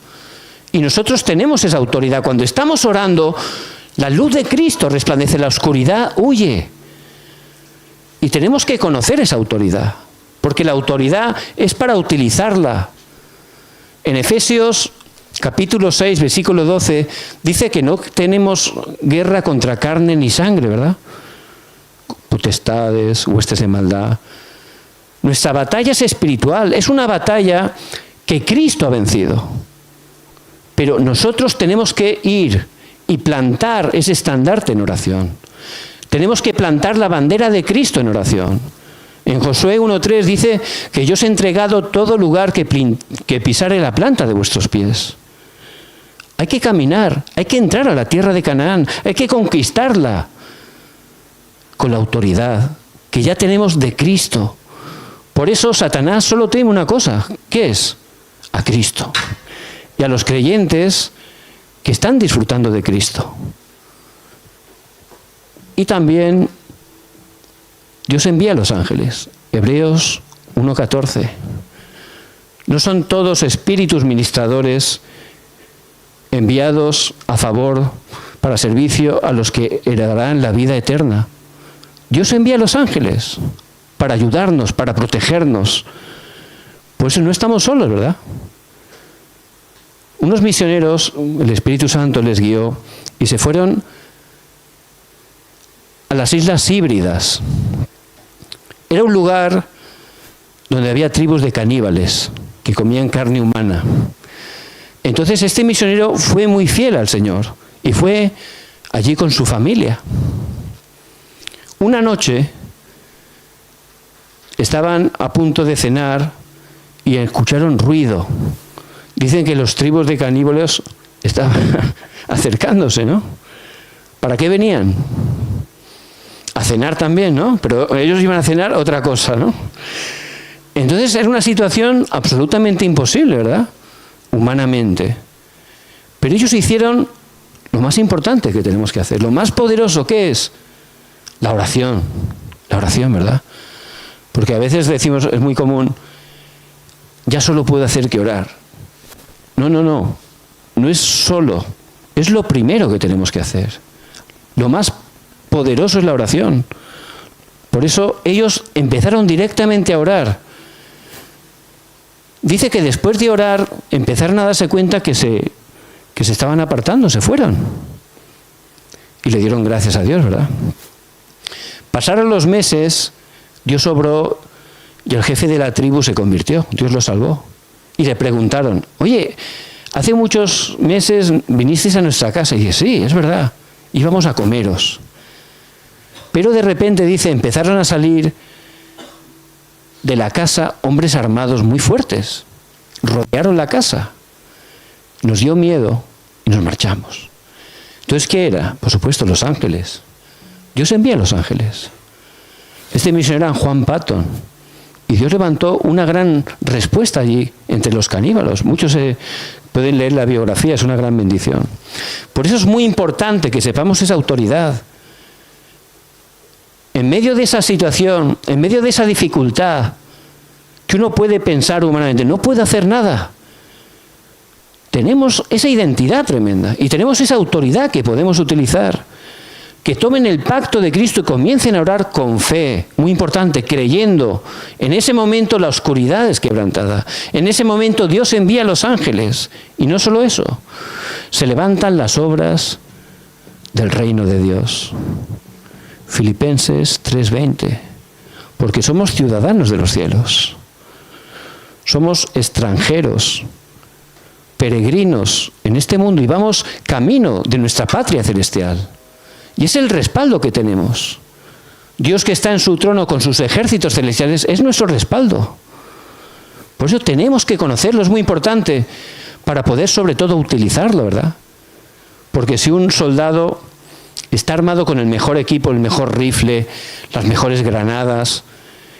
Y nosotros tenemos esa autoridad. Cuando estamos orando, la luz de Cristo resplandece, la oscuridad huye. Y tenemos que conocer esa autoridad, porque la autoridad es para utilizarla. En Efesios capítulo 6, versículo 12, dice que no tenemos guerra contra carne ni sangre, ¿verdad? Potestades, huestes de maldad. Nuestra batalla es espiritual, es una batalla que Cristo ha vencido. Pero nosotros tenemos que ir y plantar ese estandarte en oración. Tenemos que plantar la bandera de Cristo en oración. En Josué 1:3 dice que yo os he entregado todo lugar que pisare la planta de vuestros pies. Hay que caminar, hay que entrar a la tierra de Canaán, hay que conquistarla con la autoridad que ya tenemos de Cristo. Por eso Satanás solo teme una cosa, ¿qué es? A Cristo. Y a los creyentes que están disfrutando de Cristo. Y también Dios envía a los ángeles. Hebreos 1:14. No son todos espíritus ministradores enviados a favor para servicio a los que heredarán la vida eterna. Dios envía a los ángeles para ayudarnos, para protegernos. Por eso no estamos solos, ¿verdad? Unos misioneros, el Espíritu Santo les guió y se fueron a las Islas Híbridas. Era un lugar donde había tribus de caníbales que comían carne humana. Entonces este misionero fue muy fiel al Señor y fue allí con su familia. Una noche estaban a punto de cenar y escucharon ruido. Dicen que los tribus de caníbales estaban acercándose, ¿no? ¿Para qué venían? A cenar también, ¿no? Pero ellos iban a cenar otra cosa, ¿no? Entonces era una situación absolutamente imposible, ¿verdad? Humanamente. Pero ellos hicieron lo más importante que tenemos que hacer, lo más poderoso, ¿qué es? La oración, ¿verdad? Porque a veces decimos, es muy común, ya solo puedo hacer que orar. No es solo, es lo primero que tenemos que hacer. Lo más poderoso es la oración. Por eso ellos empezaron directamente a orar. Dice que después de orar empezaron a darse cuenta que se estaban apartando, se fueron. Y le dieron gracias a Dios, ¿verdad? Pasaron los meses, Dios obró y el jefe de la tribu se convirtió, Dios lo salvó. Y le preguntaron, oye, hace muchos meses vinisteis a nuestra casa. Y dice, sí, es verdad, íbamos a comeros. Pero de repente, dice, empezaron a salir de la casa hombres armados muy fuertes. Rodearon la casa. Nos dio miedo y nos marchamos. Entonces, ¿qué era? Por supuesto, los ángeles. Dios envía a los ángeles. Este misionero era Juan Patton. Y Dios levantó una gran respuesta allí entre los caníbales. Muchos pueden leer la biografía, es una gran bendición. Por eso es muy importante que sepamos esa autoridad. En medio de esa situación, en medio de esa dificultad, que uno puede pensar humanamente, no puede hacer nada. Tenemos esa identidad tremenda y tenemos esa autoridad que podemos utilizar. Que tomen el pacto de Cristo y comiencen a orar con fe, muy importante, creyendo. En ese momento la oscuridad es quebrantada. En ese momento Dios envía a los ángeles. Y no solo eso, se levantan las obras del reino de Dios. Filipenses 3:20. Porque somos ciudadanos de los cielos. Somos extranjeros, peregrinos en este mundo y vamos camino de nuestra patria celestial. Y es el respaldo que tenemos. Dios que está en su trono con sus ejércitos celestiales es nuestro respaldo. Por eso tenemos que conocerlo, es muy importante para poder sobre todo utilizarlo, ¿verdad? Porque si un soldado está armado con el mejor equipo, el mejor rifle, las mejores granadas,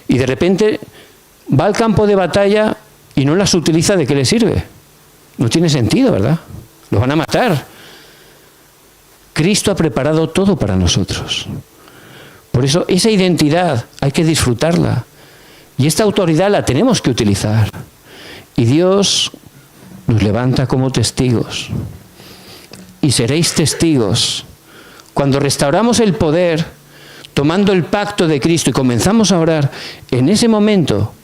y de repente va al campo de batalla y no las utiliza, ¿de qué le sirve? No tiene sentido, ¿verdad? Lo van a matar. Cristo ha preparado todo para nosotros. Por eso esa identidad hay que disfrutarla. Y esta autoridad la tenemos que utilizar. Y Dios nos levanta como testigos. Y seréis testigos. Cuando restauramos el poder, tomando el pacto de Cristo y comenzamos a orar, en ese momento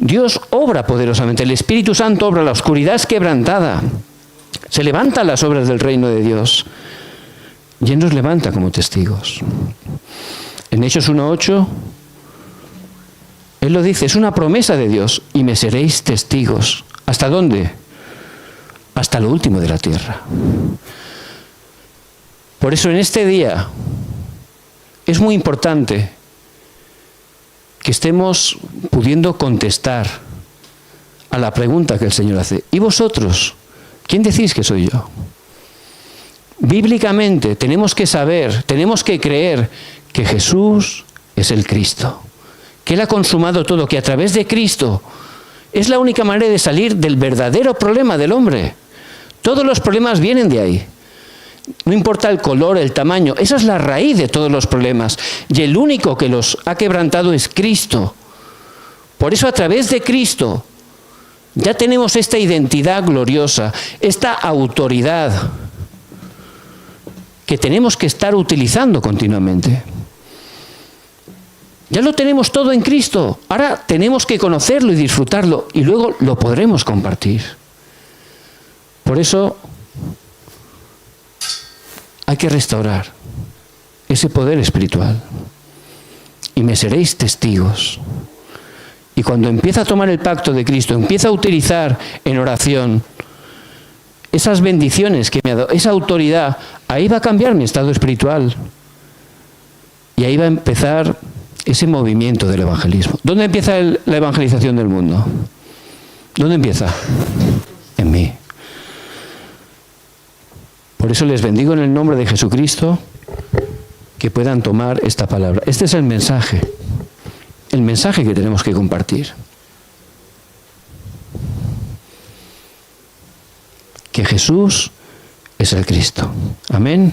Dios obra poderosamente, el Espíritu Santo obra, la oscuridad es quebrantada. Se levantan las obras del reino de Dios y Él nos levanta como testigos. En Hechos 1:8, Él lo dice, es una promesa de Dios, y me seréis testigos. ¿Hasta dónde? Hasta lo último de la tierra. Por eso en este día es muy importante que estemos pudiendo contestar a la pregunta que el Señor hace. ¿Y vosotros? ¿Quién decís que soy yo? Bíblicamente tenemos que saber, tenemos que creer que Jesús es el Cristo, que Él ha consumado todo, que a través de Cristo es la única manera de salir del verdadero problema del hombre. Todos los problemas vienen de ahí. No importa el color, el tamaño, esa es la raíz de todos los problemas. Y el único que los ha quebrantado es Cristo. Por eso a través de Cristo ya tenemos esta identidad gloriosa, esta autoridad que tenemos que estar utilizando continuamente. Ya lo tenemos todo en Cristo. Ahora tenemos que conocerlo y disfrutarlo, y luego lo podremos compartir. Por eso hay que restaurar ese poder espiritual. Y me seréis testigos. Y cuando empieza a tomar el pacto de Cristo, empieza a utilizar en oración esas bendiciones que me ha dado, esa autoridad, ahí va a cambiar mi estado espiritual. Y ahí va a empezar ese movimiento del evangelismo. ¿Dónde empieza la evangelización del mundo? ¿Dónde empieza? En mí. Por eso les bendigo en el nombre de Jesucristo, que puedan tomar esta palabra. Este es el mensaje que tenemos que compartir. Que Jesús es el Cristo. Amén.